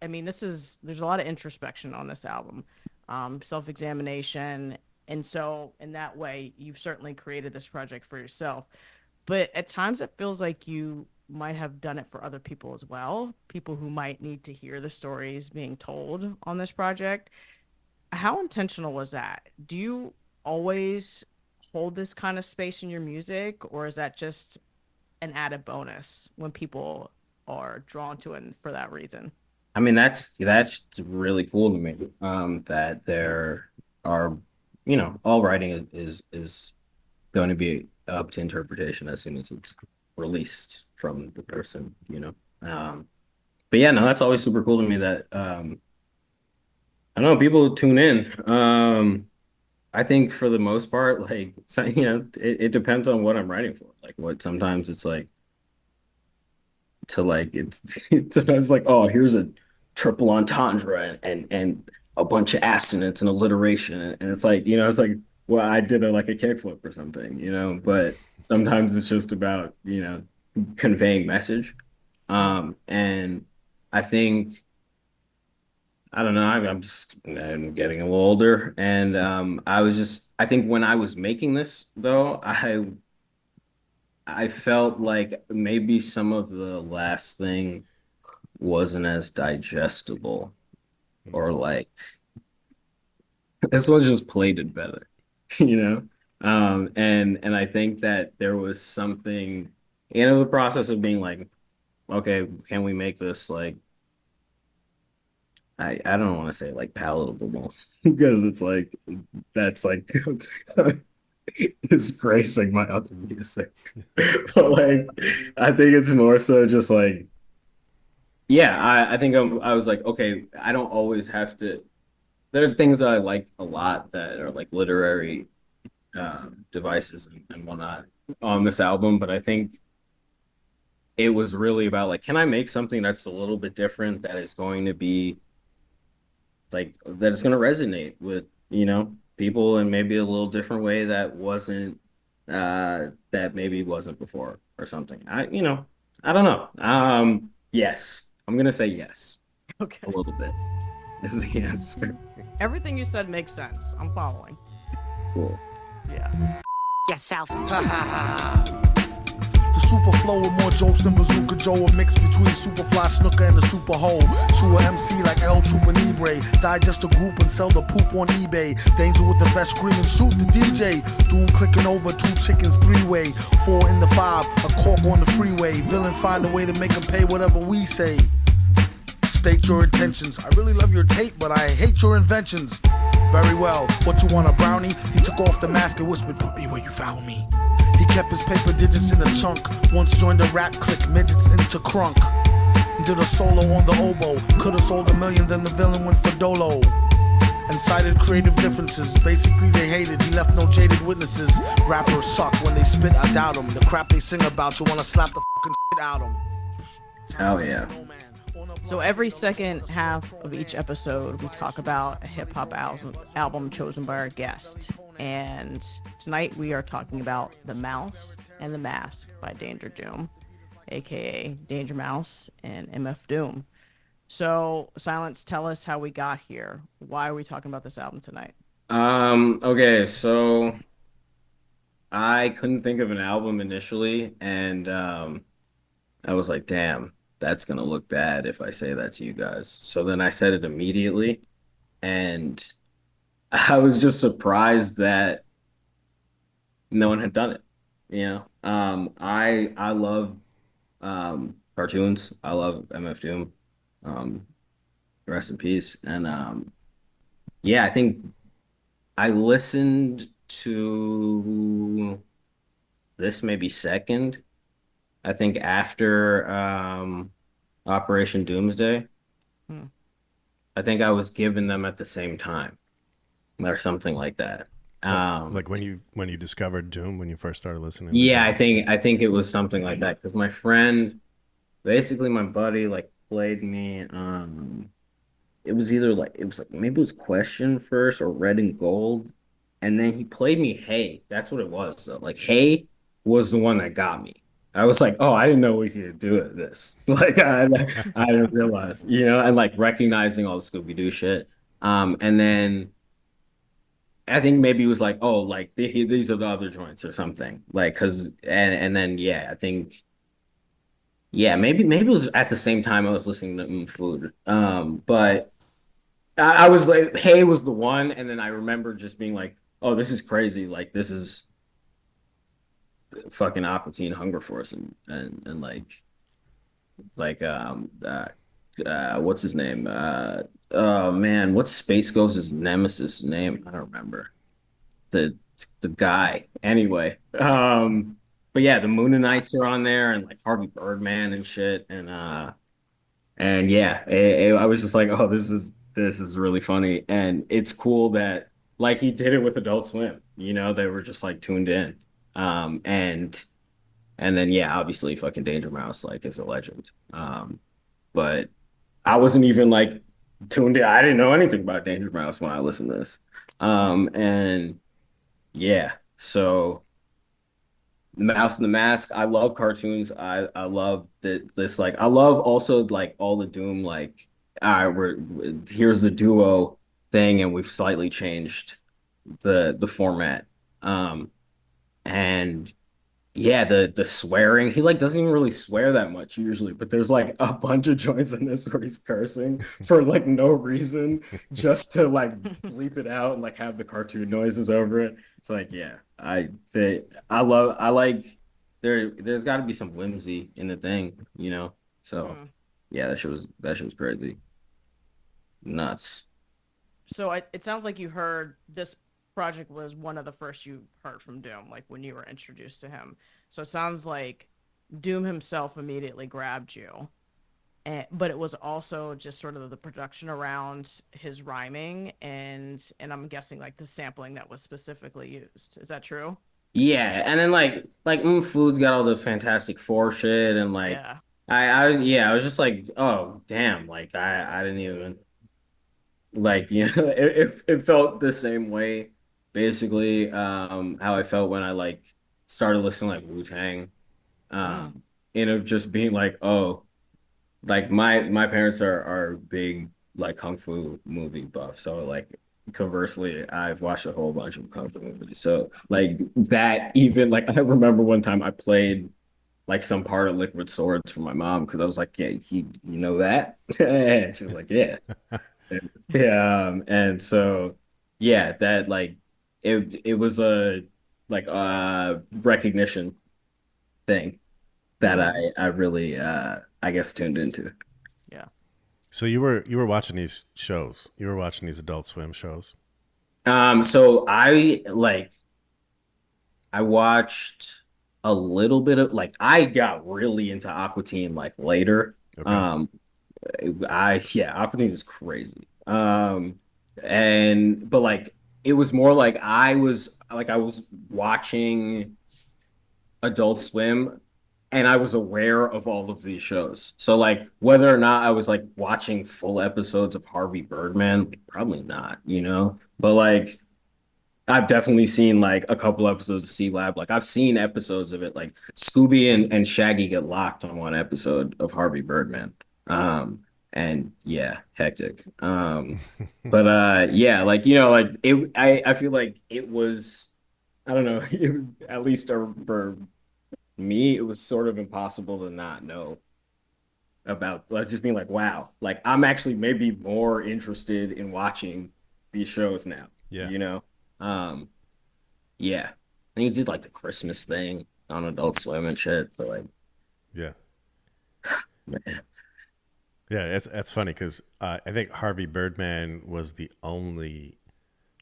I mean, there's a lot of introspection on this album, self-examination. And so in that way, you've certainly created this project for yourself. But at times it feels like you might have done it for other people as well, people who might need to hear the stories being told on this project. How intentional was that? Do you always hold this kind of space in your music, or is that just an added bonus when people are drawn to it for that reason? I mean, that's really cool to me. That there are, all writing is going to be up to interpretation as soon as it's released from the person. But yeah, no, that's always super cool to me that I don't know, people tune in. I think for the most part, like it depends on what I'm writing for. Like what sometimes it's like to like it's sometimes like, oh, here's a triple entendre and a bunch of assonance and alliteration, and it's like, it's like, well, I did like a kickflip or something, but sometimes it's just about, conveying message. And I think, I don't know, I'm getting a little older, and I think when I was making this though, I felt like maybe some of the last thing wasn't as digestible, or like this was just plated better, you know? And I think that there was something in the process of being like, okay, can we make this like, I don't want to say like palatable because it's like that's like disgracing my other music. But like I think it's more so just like, yeah, I think I was like, okay, I don't always have to. There are things that I like a lot that are like literary devices and whatnot on this album, but I think it was really about like, can I make something that's a little bit different, that is going to be like, that it's going to resonate with, people in maybe a little different way that wasn't that maybe wasn't before or something. I don't know. Yes, I'm gonna say yes Okay. a little bit. This is the answer. Everything you said makes sense. I'm following. Cool. Yeah. Yourself. The super flow with more jokes than Bazooka Joe, a mix between Superfly Snooker and the Super Hole. True MC like El Chupa Libre, digest a group and sell the poop on eBay. Danger with the vest screaming, shoot the DJ. Doom clicking over, 2 chickens, 3-way. 4 in the 5, a cork on the freeway. Villain find a way to make them pay whatever we say. State your intentions. I really love your tape, but I hate your inventions. Very well, what you want, a brownie? He took off the mask and whispered, put me where you found me. He kept his paper digits in a chunk. Once joined a rap clique, midgets into crunk. Did a solo on the oboe. Could've sold $1 million, then the villain went for dolo. And cited creative differences. Basically they hated, he left no jaded witnesses. Rappers suck, when they spit I doubt them. The crap they sing about, you wanna slap the fucking shit out them. Oh yeah. So every second half of each episode, we talk about a hip-hop album chosen by our guest. And tonight we are talking about The Mouse and the Mask by Danger Doom, aka Danger Mouse and MF Doom. So, Silence, tell us how we got here. Why are we talking about this album tonight? Okay, so I couldn't think of an album initially, and I was like, damn, that's gonna look bad if I say that to you guys. So then I said it immediately, and I was just surprised that no one had done it. I love cartoons. I love MF Doom. Rest in peace. And yeah, I think I listened to this maybe second. I think after Operation Doomsday. Hmm. I think I was given them at the same time or something like that. Like when you discovered Doom, when you first started listening. Yeah, I think it was something like that because my friend, basically my buddy, like played me. It was maybe it was Question first or Red and Gold, and then he played me Hey. That's what it was though. Like Hey was the one that got me. I was like, oh, I didn't know we could do this. Like I didn't realize, and like recognizing all the Scooby-Doo shit. And then I think maybe it was like, oh, like these are the other joints or something. Like, and then yeah, I think maybe it was at the same time I was listening to Food. But I was like, Hey was the one, and then I remember just being like, oh, this is crazy. Like this is fucking Aqua Teen Hunger Force and what's his name? Oh man, what's Space Ghost's nemesis name? I don't remember. The guy. Anyway. But yeah, the Mooninites are on there and like Harvey Birdman and shit. And yeah, I was just like, oh, this is really funny. And it's cool that like he did it with Adult Swim, they were just like tuned in. And then yeah, obviously fucking Danger Mouse like is a legend. But I wasn't even like tuned in. I didn't know anything about Danger Mouse when I listened to this. And yeah, so Mouse and the Mask. I love cartoons. I love this like I love also like all the Doom like here's the duo thing and we've slightly changed the format. And yeah, the swearing, he like doesn't even really swear that much usually, but there's like a bunch of joints in this where he's cursing for like no reason, just to like bleep it out and like have the cartoon noises over it. It's like, yeah, I like there's got to be some whimsy in the thing, So yeah, that shit was crazy, nuts. So it sounds like you heard this project was one of the first you heard from Doom, like when you were introduced to him. So it sounds like Doom himself immediately grabbed you, but it was also just sort of the production around his rhyming and I'm guessing like the sampling that was specifically used. Is that true? Yeah, and then like Food's got all the Fantastic Four shit and like Yeah. I was just like, oh damn, like I didn't even like it felt the same way basically how I felt when I like started listening to like Wu-Tang, and of just being like, oh, like my parents are big like kung fu movie buff, so like conversely, I've watched a whole bunch of kung fu movies. So like that, even like I remember one time I played like some part of Liquid Swords for my mom because I was like, yeah, you know that? And she was like, yeah. Yeah, and so yeah, that like it was a like recognition thing that I really I guess tuned into. Yeah. So you were watching these shows. You were watching these Adult Swim shows. So I watched a little bit of like I got really into Aqua Teen like later. Okay. Um I yeah, Aqua Teen is crazy. And but like it was more like I was watching Adult Swim and I was aware of all of these shows. So like whether or not I was like watching full episodes of Harvey Birdman, probably not, you know. But like I've definitely seen like a couple episodes of C Lab. Like I've seen episodes of it. Like Scooby and Shaggy get locked on one episode of Harvey Birdman. And yeah, hectic. But yeah, like you know, like it I feel like it was I don't know, it was at least for me, it was sort of impossible to not know about like just being like, wow, like I'm actually maybe more interested in watching these shows now. Yeah. You know? Um, yeah. And he did like the Christmas thing on Adult Swim and shit. So like, Yeah. man. Yeah, that's funny because I think Harvey Birdman was the only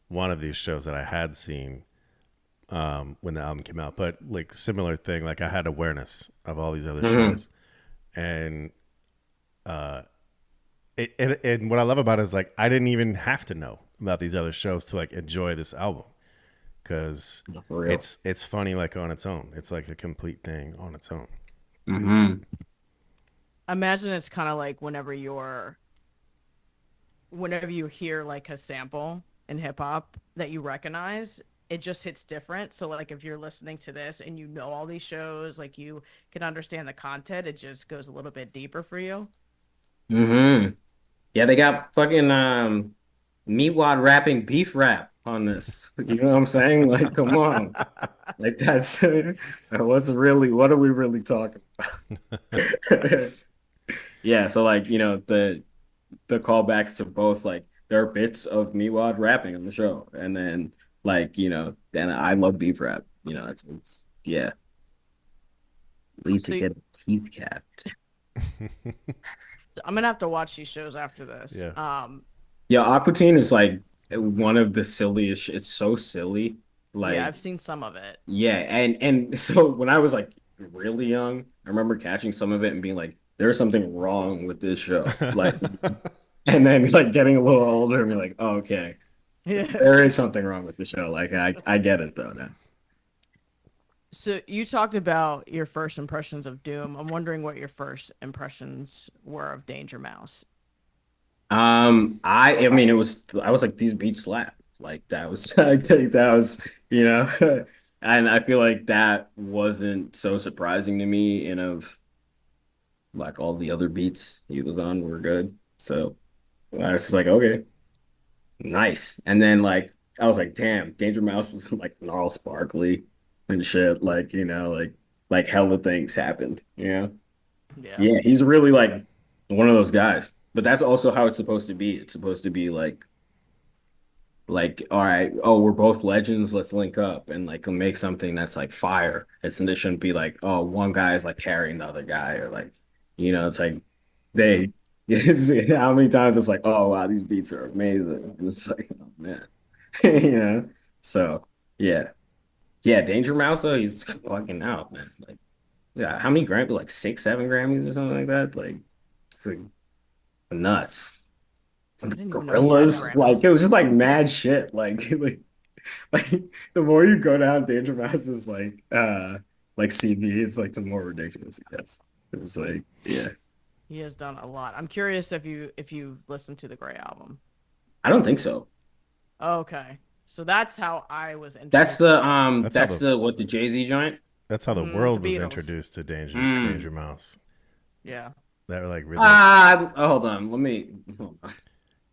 one of these shows that I had seen when the album came out. But like similar thing, like I had awareness of all these other shows, and and what I love about it is like I didn't even have to know about these other shows to like enjoy this album because For real. it's funny like on its own. It's like a complete thing on its own. Mm-hmm. Imagine it's kind of like whenever you hear like a sample in hip hop that you recognize, it just hits different. So like if you're listening to this and you know all these shows, like you can understand the content, it just goes a little bit deeper for you. Mm-hmm. Yeah, they got fucking Meatwad rapping beef rap on this. You know what I'm saying? Like, come on. Like that's what are we really talking about? Yeah, so like, you know, the callbacks to both like there are bits of Meatwad rapping on the show. And then like, you know, then I love beef rap. You know, it's yeah. Lead So to get teeth capped. I'm gonna have to watch these shows after this. Yeah. Yeah, Aqua Teen is like one of the silliest. It's so silly. Like, Yeah, I've seen some of it. yeah, and so when I was like really young, I remember catching some of it and being like, "There's something wrong with this show." Like, and then like getting a little older and be like, oh, "Okay, Yeah. there is something wrong with the show." Like, I get it though now. So you talked about your first impressions of Doom. I'm wondering what your first impressions were of Danger Mouse. I mean, I was like these beats slap. Like that was I think that was you know, and I feel like that wasn't so surprising to me. And of like all the other beats he was on were good, so I was just like, okay, nice. And then like I was like, damn, Danger Mouse was like gnarl sparkly and shit. Like you know, like hella things happened. You know, Yeah. yeah, he's really like one of those guys. But that's also how it's supposed to be. It's supposed to be like all right, oh, we're both legends, let's link up and like make something that's like fire. It shouldn't be like, oh, one guy is like carrying the other guy or like, you know, it's like they how many times it's like, oh wow, these beats are amazing. And it's like, oh man. You know? So yeah. Yeah, Danger Mouse though, he's fucking out, man. Like, yeah, how many Grammys? Like 6, 7 Grammys or something like that? Like it's like nuts. I didn't even know he had Gorillas, Grammys. like it was just like mad shit. Like the more you go down Danger Mouse's like CV, it's like the more ridiculous it gets. It was like, yeah. He has done a lot. I'm curious if you listened to the Gray album. I don't think so. Okay. So that's how I was That's introduced. the That's how the what, the Jay-Z joint? that's how the The world was Beatles. introduced to Mm. Danger Mouse. Yeah. That were like really. Hold on. Hold on.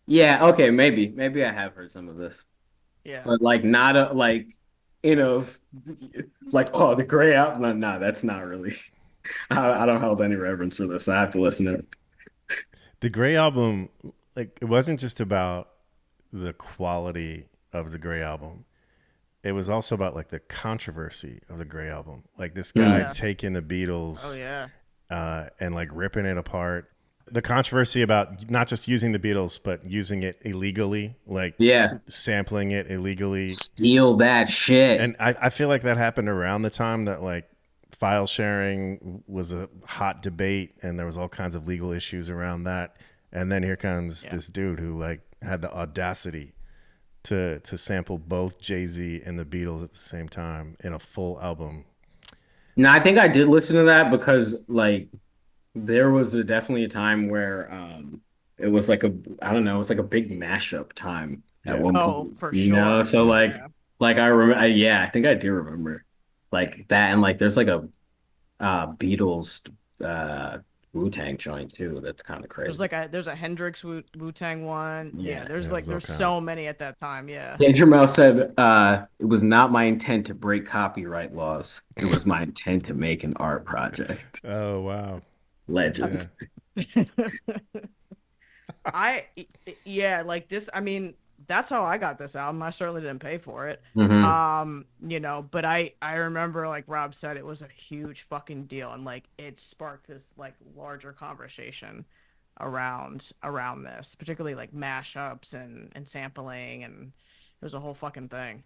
Yeah, okay, maybe I have heard some of this, Yeah. but like not a like, you know, like, oh, the Gray Album. No, nah, that's not really. I don't hold any reverence for this. I have to listen to it. The Gray Album, like, it wasn't just about the quality of the Gray Album. It was also about like the controversy of the Gray Album. Like this guy Yeah. taking the Beatles Oh yeah. and like ripping it apart. The controversy about not just using the Beatles, but using it illegally, like Yeah, sampling it illegally. steal that shit. And I feel like that happened around the time that like file sharing was a hot debate and there was all kinds of legal issues around that. And then here comes this dude who like had the audacity to sample both Jay-Z and the Beatles at the same time in a full album. No, I think I did listen to that because like there was definitely a time where it was like I don't know, it was like a big mashup time at one Oh, point. for You know, sure. so Yeah. like I remember, yeah, I think I do remember like that, and like there's like a Beatles Wu-Tang joint too. That's kind of crazy. There's a Hendrix Wu-Tang one. Yeah. Yeah, there's Yeah, like there's all there's so kinds. many at that time. Yeah. Danger Mouse said, "It was not my intent to break copyright laws. It was my intent to make an art project." Oh, wow. Legends. I yeah, like this. I mean, that's how I got this album. I certainly didn't pay for it. Mhm. You know, but I remember, like Rob said, it was a huge fucking deal, and like it sparked this like larger conversation around this, particularly like mashups and sampling, and it was a whole fucking thing.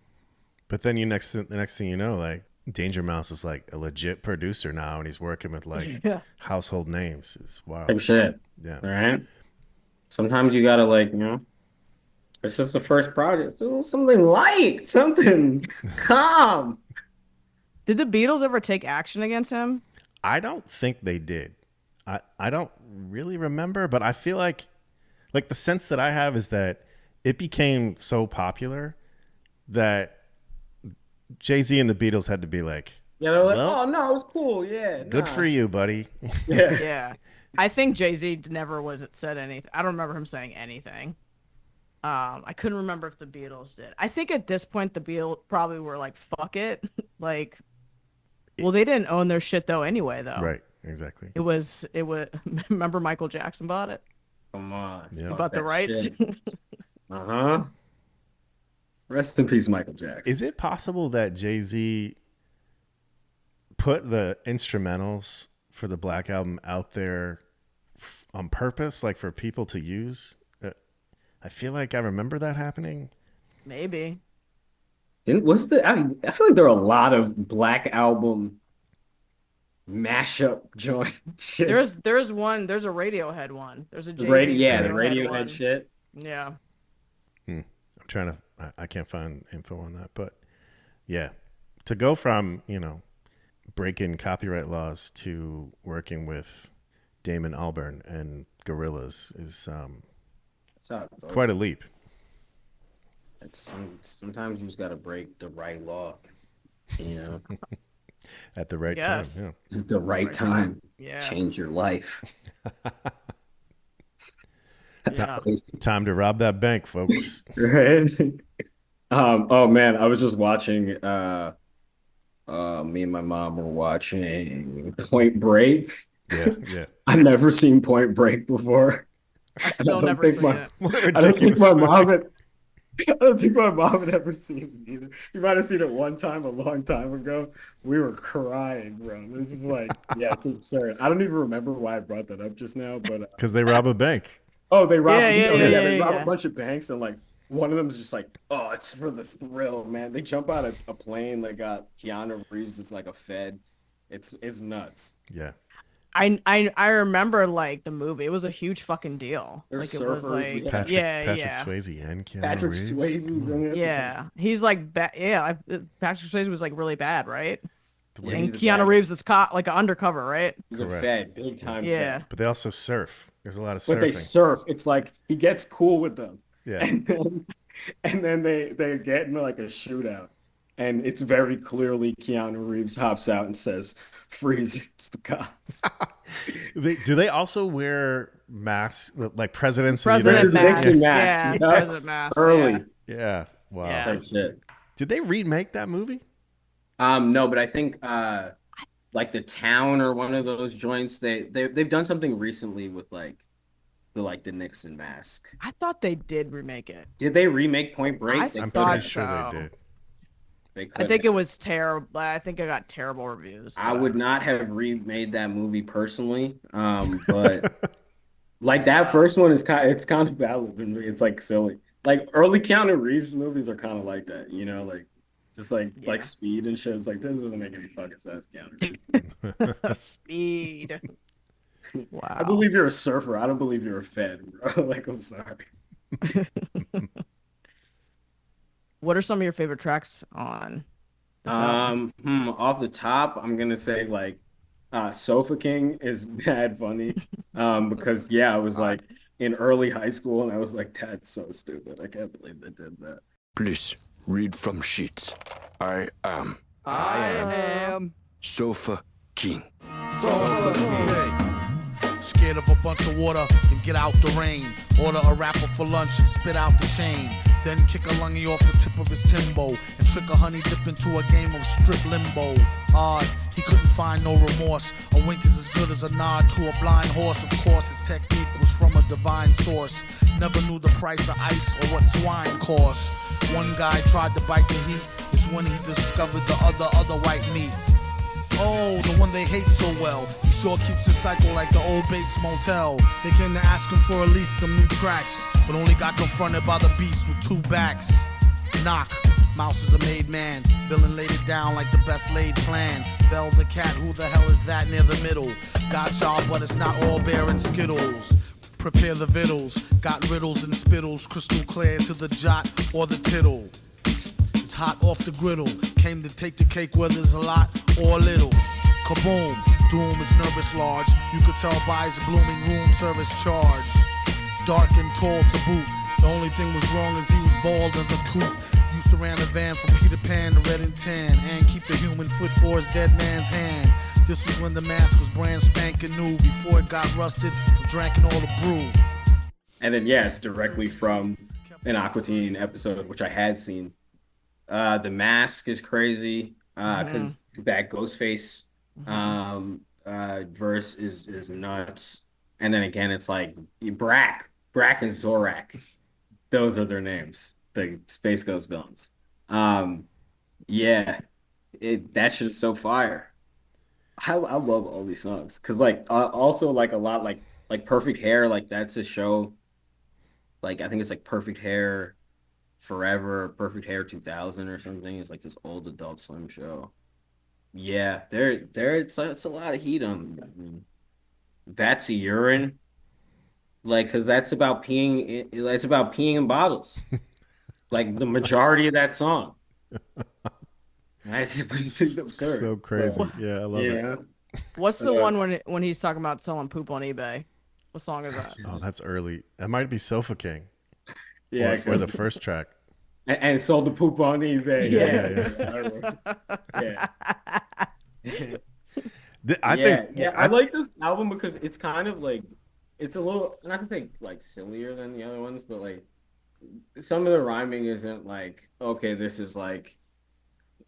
But then the next thing you know, like Danger Mouse is like a legit producer now and he's working with like Yeah. household names. It's Type wild. shit. Yeah. All right. Sometimes you gotta like, you know, it's just the first project. Do something light, something calm. Did the Beatles ever take action against him? I don't think they did. I don't really remember, but I feel like the sense that I have is that it became so popular that Jay-Z and the Beatles had to be like, Yeah, they're like, well, oh no, it's cool. Yeah. good nah. for you, buddy. Yeah. Yeah. I think Jay-Z never said anything. I don't remember him saying anything. I couldn't remember if the Beatles did. I think at this point the Beatles probably were like, fuck it. Like, well, they didn't own their shit though anyway, though. Right, exactly. It was remember Michael Jackson bought it? Come on. Yeah. fuck Bought the that rights? shit. Uh-huh. Rest in peace, Michael Jackson. Is it possible that Jay-Z put the instrumentals for the Black Album out there on purpose, like for people to use? I feel like I remember that happening. Maybe. I mean, I feel like there are a lot of Black Album mashup joint shit. There's one, there's a Radiohead one. There's a The Jay-Z Radiohead one. shit. Yeah. I'm trying to, I can't find info on that, but yeah, to go from, breaking copyright laws to working with Damon Albarn and Gorillaz is So it's quite a leap. sometimes you just gotta break the right law, you know, At the right time. Yes. Yeah. the right time. Yeah. Change your life. Yeah. Time to rob that bank, folks. Right. Oh man, I was just watching me and my mom were watching Point Break. Yeah, yeah. I've never seen Point Break before. I've And I still don't never think seen my- it. What I don't think ridiculous. my mom had I don't think my mom had ever seen it either. You might have seen it one time a long time ago. We were crying, bro. This is like, yeah, it's absurd. I don't even remember why I brought that up just now, but Because they rob a bank. oh, they rob, Yeah, they rob yeah. a bunch of banks, and like one of them's just like, oh, it's for the thrill, man. They jump out of a plane. They got Keanu Reeves as like a Fed. It's nuts. Yeah. I remember like the movie. It was a huge fucking deal. There's Like it was surfers, like yeah. Patrick Swayze and Keanu Patrick Reeves. Swayze's in it. yeah. He's like Patrick Swayze was like really bad, right? Yeah, And he's a Keanu bad- Reeves is caught like an undercover, right? He's a Correct. Fed, big time Yeah. Fed. But they also surf. There's a lot of But they surfing. surf. It's like he gets cool with them. Yeah. And then And then they get in like a shootout, and it's very clearly Keanu Reeves hops out and says, "Freeze, it's the cops." Do they also wear masks like presidents President of the President United Nixon States? masks. Yeah, Yes. President masks, Early. Yeah. Wow. Yeah. Type shit. Did they remake that movie? No, but I think like the town or one of those joints, they've done something recently with like the Nixon mask. I thought they did remake it. Did they remake Point Break? I They I'm thought pretty sure so. they did. They I could think have. it was terrible. I think I got terrible reviews. I but- would not have remade that movie personally, but like that first one is it's kind of valid and it's like silly. Like early Keanu Reeves movies are kind of like that, you know, like just like Speed and shit. It's like this doesn't make any fucking sense, Keanu Reeves. Speed. Wow. I believe you're a surfer. I don't believe you're a Fed, bro. Like I'm sorry. What are some of your favorite tracks on this album? Off the top, I'm gonna say like Sofa King is mad funny. Because yeah, I was like in early high school and I was like, that's so stupid. I can't believe they did that. Please read from sheets. I am I am. Sofa King. Scared of a bunch of water, then get out the rain. Order a rapper for lunch and spit out the chain. Then kick a lungy off the tip of his Timbo and trick a honey dip into a game of strip limbo. Odd, he couldn't find no remorse. A wink is as good as a nod to a blind horse. Of course, his technique was from a divine source. Never knew the price of ice or what swine cost. One guy tried to bite the heat. It's when he discovered the other white meat. Oh, the one they hate so well. He sure keeps his cycle like the old Bates Motel. They came to ask him for at least some new tracks, but only got confronted by the beast with two backs. Knock, Mouse is a made man. Villain laid it down like the best laid plan. Bell the cat, who the hell is that near the middle? Got y'all, but it's not all bear and skittles. Prepare the vittles, got riddles and spittles, crystal clear to the jot or the tittle. It's hot off the griddle. Came to take the cake whether there's a lot or a little. Kaboom, Doom is nervous large. You could tell by his blooming room service charge. Dark and tall to boot. The only thing was wrong is he was bald as a coot. Used to ran a van from Peter Pan to Red and Tan and keep the human foot for his dead man's hand. This was when the mask was brand spanking new before it got rusted from drinking all the brew. And then yeah, it's directly from an Aqua Teen episode, which I had seen. The Mask is crazy because that Ghostface verse is nuts. And then again, it's like Brack and Zorak. Those are their names, the Space Ghost villains. Yeah, that shit is so fire. I love all these songs because like also like a lot like Perfect Hair, like that's a show. Like I think it's like Perfect Hair Forever, Perfect Hair 2000 or something. It's like this old Adult Swim show. Yeah, it's a lot of heat on them. I mean, Batsy Urine, like, because that's about peeing. It's about peeing in bottles. Like the majority of that song. That's absurd. So crazy. Yeah, I love it. What's the one when he's talking about selling poop on eBay? What song is that? Oh, that's early. That might be Sofa King. Yeah, Or the first track. and sold the poop on eBay. I think I like this album because it's kind of like it's a little not to say like sillier than the other ones, but like some of the rhyming isn't like okay, this is like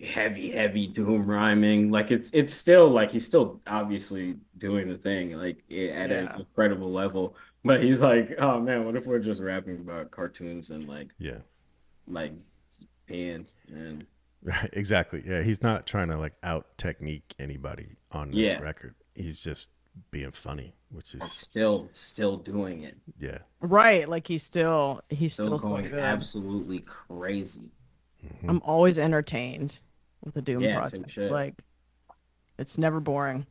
heavy doom rhyming. Like it's still like he's still obviously doing the thing like at an incredible level. But he's like, oh man, what if we're just rapping about cartoons and like peeing and right, exactly. Yeah, he's not trying to like out technique anybody on this record. He's just being funny, which is still doing it. Yeah. Right, like he's still going so good. absolutely crazy. I'm always entertained with the Doom Same project. shit. Like it's never boring.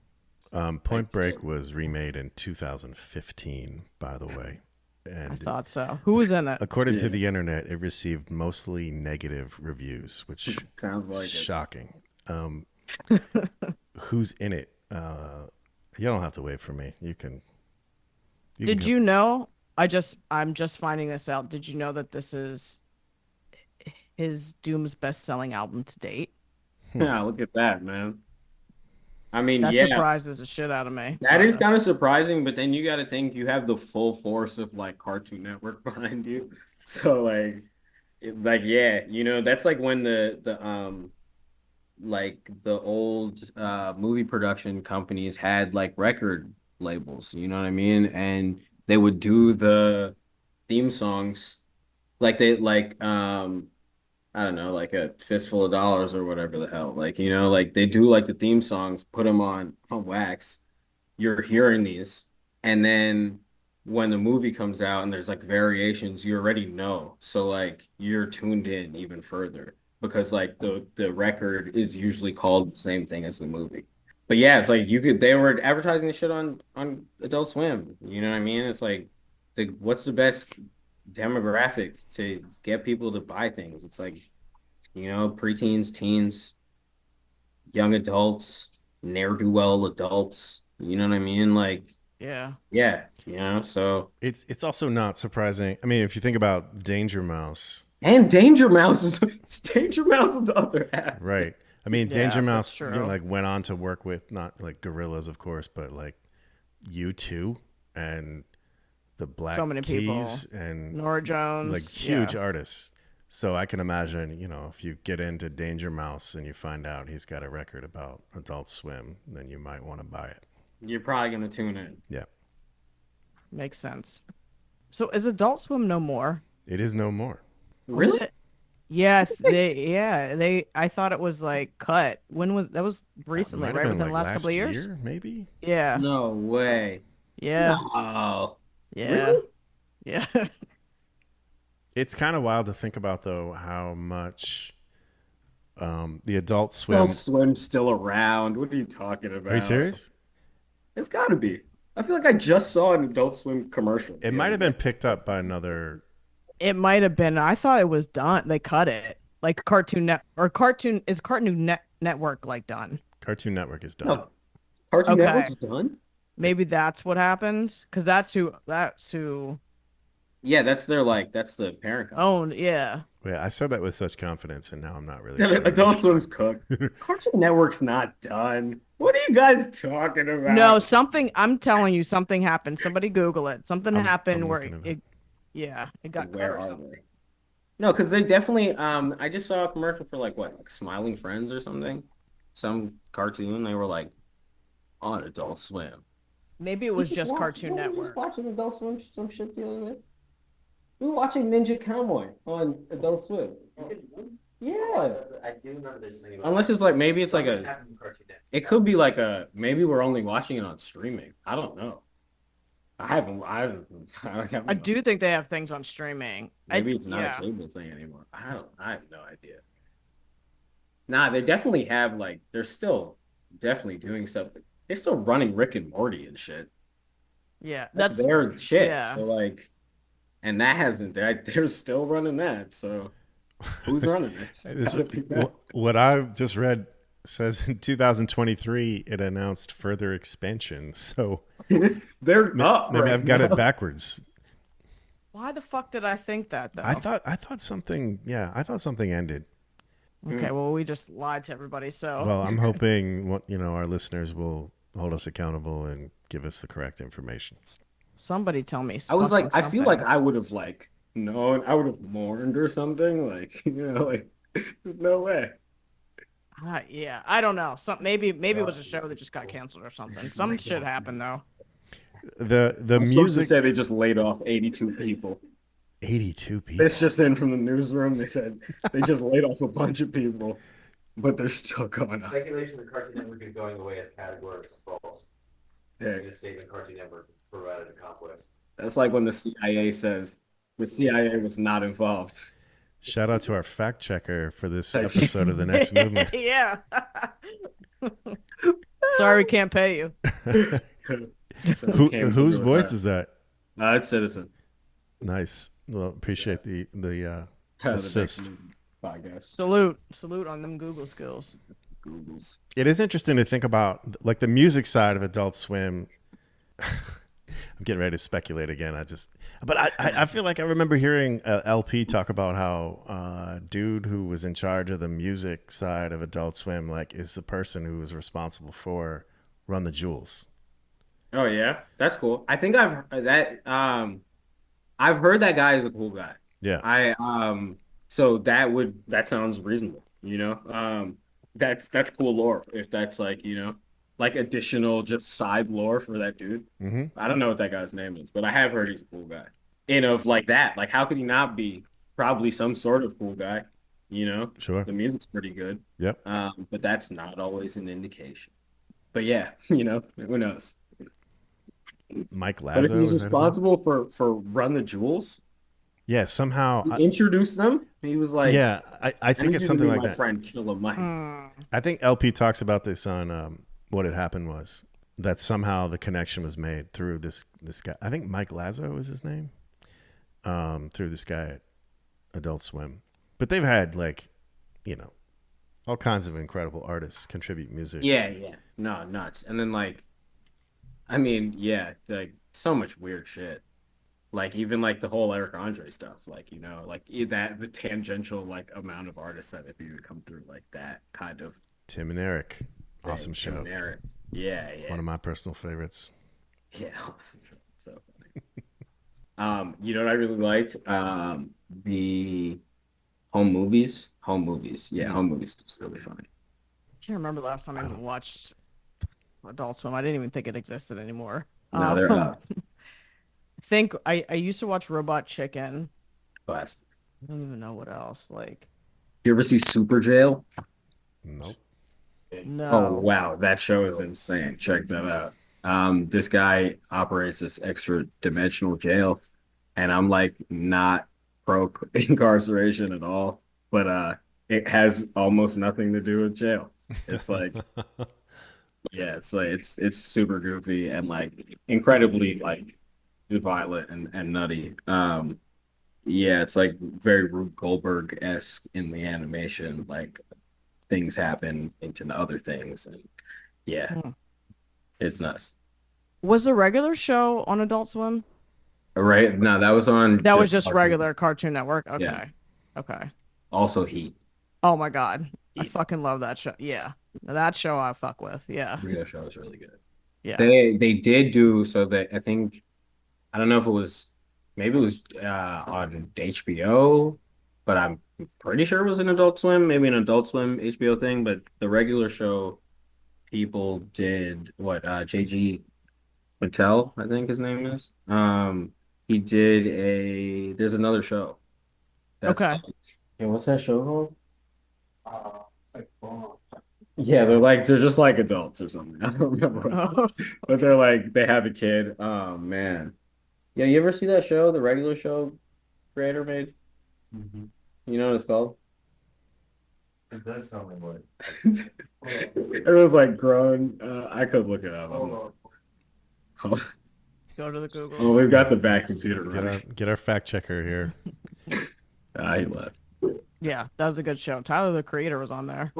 Point Break was remade in 2015, by the way. And I thought so. Who was in it? according to the internet, it received mostly negative reviews, which sounds like is shocking. Who's in it? You don't have to wait for me. You can Did you know? I'm just finding this out. Did you know that this is his Doom's best-selling album to date. Yeah, look at that, man. I mean, That yeah, surprises the shit out of me. that is kind of surprising, but then you got to think you have the full force of like Cartoon Network behind you. So like, like yeah, that's like when the like the old movie production companies had like record labels, you know what I mean? And they would do the theme songs like they like I don't know, like a fistful of dollars or whatever the hell. Like, like they do like the theme songs, put them on wax. You're hearing these, and then when the movie comes out and there's like variations, you already know. So like you're tuned in even further because like the record is usually called the same thing as the movie. But yeah, it's like they were advertising the shit on Adult Swim. You know what I mean? It's like what's the best demographic to get people to buy things? It's like, preteens, teens, young adults, ne'er-do-well adults. You know what I mean? Like, Yeah. So It's also not surprising. I mean, if you think about Danger Mouse, and Danger Mouse is Danger Mouse is the other half. right? I mean, Yeah, Danger that's Mouse, true. like went on to work with not like Gorillas, of course, but like U2 and the Black So many people. Keys and Nora Jones. like huge Yeah. artists. So I can imagine, if you get into Danger Mouse and you find out he's got a record about Adult Swim, then you might want to buy it. You're probably gonna tune in. Yeah, Makes sense. So is Adult Swim no more? it is no more. Really? Yeah, I thought it was like cut. When was that? Was recently, Might have right? been Within the like last couple of years? year, maybe. Yeah. No way. Yeah. Oh, Yeah. really? Yeah. It's kind of wild to think about, though, how much the Adult Swim. Adult Swim's still around. What are you talking about? Are you serious? It's got to be. I feel like I just saw an Adult Swim commercial. It might have been picked up by another. It might have been. I thought it was done. They cut it. Like Cartoon Network like done. Cartoon Network is done. No. Cartoon Okay. Network's done? Maybe that's what happened. Because that's who Yeah, that's the parent company. owned. Yeah. Yeah, I said that with such confidence, and now I'm not really sure. Adult Swim's cooked. Cartoon Network's not done. What are you guys talking about? No, I'm telling you, something happened. Somebody Google it. Something happened I'm where looking it got cut Where or are something. they? No, because they definitely. I just saw a commercial for like Smiling Friends or something, some cartoon. They were like on Adult Swim. Maybe it was just Cartoon Network. Watching Adult Swim some shit the other day. We were watching Ninja Cowboy on Adult Swim. Yeah. I do remember this thing. Unless it's like maybe it's like it could be like maybe we're only watching it on streaming. I don't know. I I do think they have things on streaming. Maybe it's not a cable thing anymore. I have no idea. Nah, they definitely have they're still definitely doing stuff. They're still running Rick and Morty and shit. Yeah, That's their shit. yeah. So and that hasn't. They're still running that. So who's running this? It's gotta be them. What I've just read says in 2023 it announced further expansion. So They're up. maybe right I've got now. it backwards. Why the fuck did I think that though? I thought something. Yeah, I thought something ended. Okay, well we just lied to everybody. So Well, I'm hoping our listeners will hold us accountable and give us the correct information. somebody tell me. I was fucking I feel something. like I would have known. I would have mourned or something. There's no way. Yeah, I don't know. Maybe it was a show that just got canceled or something. Some shit happened though. The Sources music. say they just laid off 82 people. 82 people. This just in from the newsroom. They said they just laid off a bunch of people, but they're still going on. Speculation the Cartoon Network is going away as category is false. Yeah. In a statement, Cartoon Network provided a complex. That's like when the CIA says the CIA was not involved. Shout out to our fact checker for this episode of The Next Movement. Yeah. Sorry, we can't pay you. So we came Whose through voice with is that? that. It's Citizen. Nice. Well, appreciate the The assist. Next Podcast. Salute on them Google skills. Googles. It is interesting to think about like the music side of Adult Swim. I'm getting ready to speculate again. I feel like I remember hearing LP talk about how dude who was in charge of the music side of Adult Swim like is the person who was responsible for Run the Jewels. Oh yeah, that's cool. I think I've heard that. I've heard that guy is a cool guy. Yeah, So that sounds reasonable. That's cool lore. If that's like like additional just side lore for that dude. mm-hmm. I don't know what that guy's name is, but I have heard he's a cool guy. And of like that, like how could he not be? Probably some sort of cool guy. Sure. The music's pretty good. Yep. But that's not always an indication. But yeah, who knows? Mike But if Lazo he's was responsible for Run the Jewels, yeah, somehow. he introduced them. He was like, Yeah, I think it's something like my that. friend Killer Mike. I think LP talks about this on what had happened was that somehow the connection was made through this guy. I think Mike Lazo was his name. Through this guy at Adult Swim, but they've had like, all kinds of incredible artists contribute music. Yeah, no, nuts. And then like, I mean, yeah, like so much weird shit. Like even like the whole Eric Andre stuff, like like the tangential like amount of artists that if you would come through like that kind of Tim and Eric, awesome Tim show. and Eric. Yeah. One of my personal favorites. Yeah, awesome show. So funny. You know what I really liked? The home movies. Yeah, home movies was really funny. I can't remember the last time I even watched Adult Swim. I didn't even think it existed anymore. No, they're I think I used to watch Robot Chicken. classic. I don't even know what else. Like, You ever see Super Jail? Nope. no. Oh wow, that show is insane. Check that out. This guy operates this extra dimensional jail, and I'm like not pro incarceration at all, but it has almost nothing to do with jail. It's like yeah, it's super goofy and like incredibly like violent and nutty. Yeah, it's like very Rube Goldberg-esque in the animation, like things happen into the other things, and yeah, it's nuts. Was the regular show on Adult Swim? Right? No, that was on. That was just regular Cartoon Network. Okay. Yeah. Okay. Also, Heat. Oh my God. I Heat. fucking love that show. Yeah. That show I fuck with. Yeah. The show is really good. Yeah. They did do so that I think I don't know if it was maybe it was on HBO, but I'm pretty sure it was an Adult Swim, maybe an Adult Swim HBO thing. But the regular show people did what JG Mattel, I think his name is. He did there's another show. That's Okay. like, yeah, what's that show called? Yeah, they're just like adults or something. I don't remember what but they're like they have a kid. Oh man. Yeah, you ever see that show, the regular show creator made? You know what it's called? It does sound like what? It was like grown. I could look it up. Go to the Google. Oh, we've got the back computer running. Get our fact checker here. He left. Yeah, that was a good show. Tyler, the creator, was on there.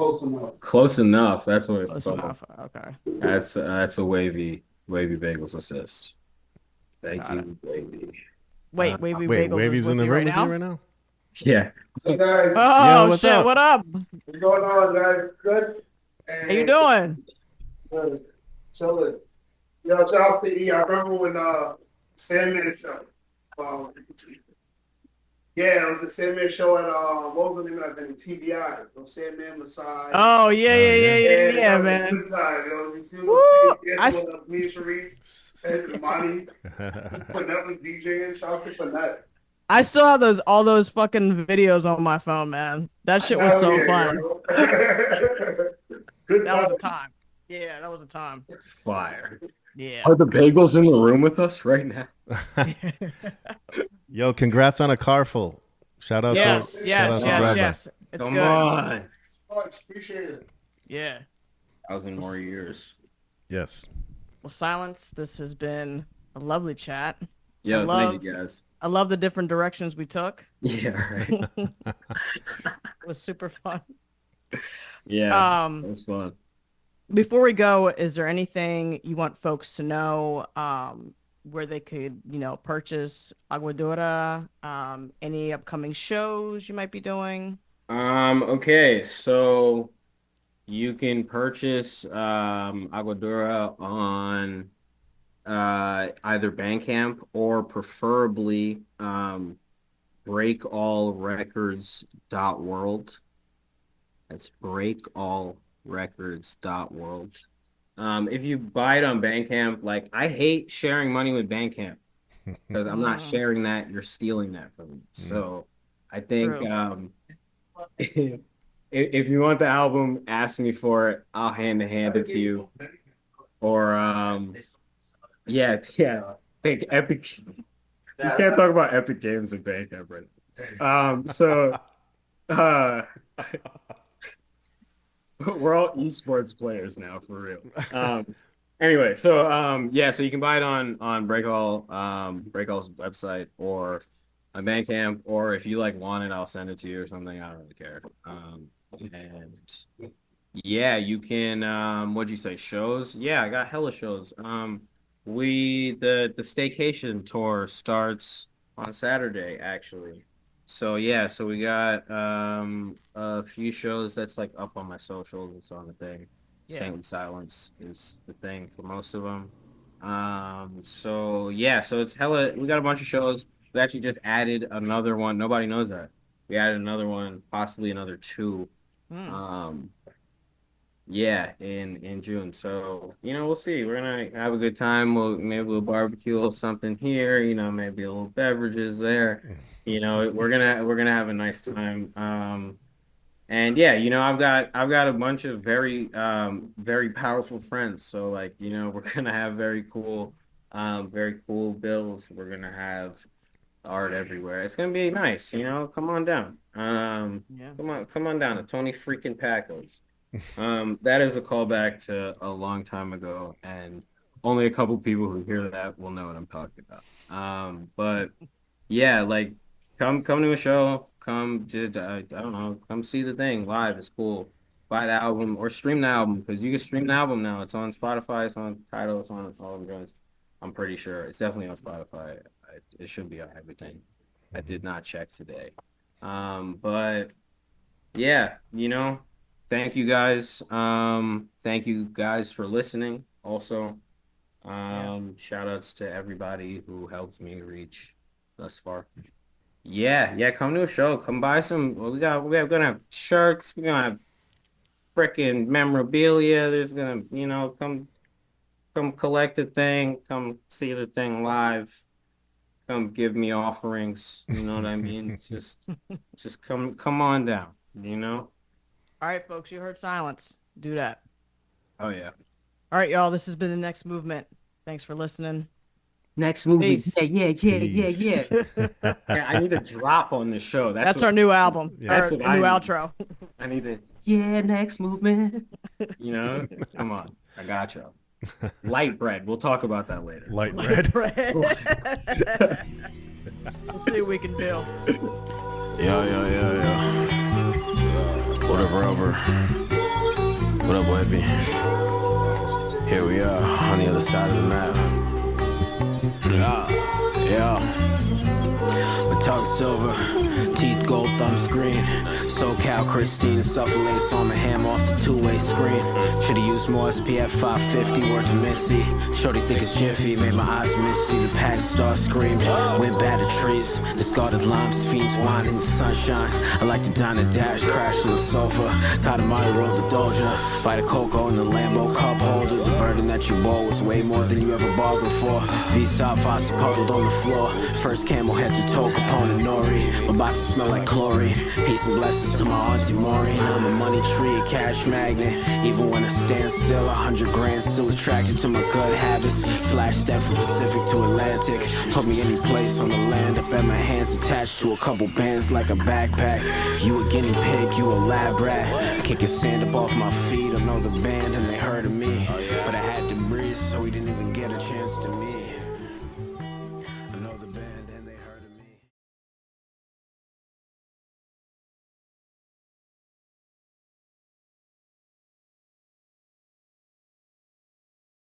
Close enough. That's what it's Close called. enough. Okay. That's a wavy bagels assist. Thank Got you, wavy. Wait, Wavy Wait, Bagels Wavy's is in with the you room right with you now? right now? Yeah. Hey guys, Oh, what's shit. up? What up? what's going on, guys? Good? How you doing? Good. Chilling. Yo, shout out to E. I remember when Sandman show. Yeah, it was the Sandman show at what was the name of that thing? TBI. Sandman Masai. Oh, yeah, that was a man. Good time, yo. You see Woo! me and Sharif and Imani. Fournette was DJing. Shout out to Fournette. I still have all those fucking videos on my phone, man. That shit was so fun. Good That was time. a time. Yeah, that was a time. Fire. Yeah. Are the bagels in the room with us right now? Yo, congrats on a car full. Shout out Yes, to yes, Brad. yes. It's Come good. on. Appreciate it. Yeah. 1,000 more years. Yes. Well, Silence, this has been a lovely chat. Yeah, love- thank you guys. I love the different directions we took. Yeah, right. It was super fun. Yeah, it was fun. Before we go, is there anything you want folks to know where they could, purchase Aguadura, any upcoming shows you might be doing. Okay, so you can purchase Aguadura on either Bandcamp or preferably breakallrecords.world. That's breakallrecords.world. If you buy it on Bandcamp, like I hate sharing money with Bandcamp because I'm not sharing that, you're stealing that from me. So I think if you want the album, ask me for it. I'll hand it to you. Or yeah. Think Epic. You can't talk about Epic Games and Bandcamp right now. We're all esports players now, for real. Anyway, so so you can buy it on Breakall's website or on Bandcamp, or if you want it, I'll send it to you or something. I don't really care. And yeah, you can. What'd you say? Shows? Yeah, I got hella shows. The staycation tour starts on Saturday, actually. So yeah, so we got a few shows that's up on my socials. It's on the thing. Yeah. Saintly Silence is the thing for most of them. So yeah, so it's hella. We got a bunch of shows. We actually just added another one. Nobody knows that. We added another one, possibly another 2. Yeah, in June. So, we'll see. We're gonna have a good time. Maybe we'll barbecue or something here, maybe a little beverages there. We're gonna have a nice time. And yeah, I've got a bunch of very powerful friends. So we're gonna have very cool bills. We're gonna have art everywhere. It's gonna be nice, come on down. Come on down to Tony freaking Pacos. That is a callback to a long time ago, and only a couple people who hear that will know what I'm talking about. But yeah, come to a show, come see the thing live. It's cool. Buy the album or stream the album, because you can stream the album now. It's on Spotify, it's on Tidal, it's on all the joints. I'm pretty sure it's definitely on Spotify. It should be on everything. I did not check today. But yeah, thank you guys. Thank you guys for listening. Also, shout outs to everybody who helped me reach thus far. Yeah, come to a show. Come buy some. We're gonna have shirts. We're gonna have freaking memorabilia. There's gonna, come collect the thing. Come see the thing live. Come give me offerings. You know what I mean? just come on down. All right, folks, you heard Silence. Do that. Oh yeah. All right, y'all. This has been The Next Movement. Thanks for listening. Next movie. Peace. Yeah. Yeah, I need a drop on this show. That's our new album. Yeah. That's our new outro. I need to. Yeah, Next Movement. Come on. I got you. Light bread. We'll talk about that later. Light bread. We'll see what we can do. Yeah. What up, Rover? What up, Webby? Here we are on the other side of the map. Yeah. Metallic silver, teeth gold, thumbs green. SoCal Christine, suffolates on the ham off the two-way screen. Should've used more SPF 550, word to Missy. Shorty think it's jiffy, made my eyes misty. The pack star screamed, went bad at trees. Discarded limes, fiends wine in the sunshine. I like to dine and dash, crash to the sofa. Caught a Monte roll the Doja. Buy the cocoa in the Lambo cup holder. The burden that you bore was way more than you ever bargained for. V-Sop, Fossa puddled on the floor. First camel head to toe, Capone and Nori. My boxes smell like chlorine. Peace and blessings to my auntie Maureen. I'm a money tree, a cash magnet. Even when I stand still, 100 grand, still attracted to my good habits. Flash step from Pacific to Atlantic. Told me any place on the land. I bet my hands attached to a couple bands like a backpack. You a guinea pig, you a lab rat. Kicking sand up off my feet. I know the band and they heard of me. But I had to breathe, so he didn't even get a chance to meet.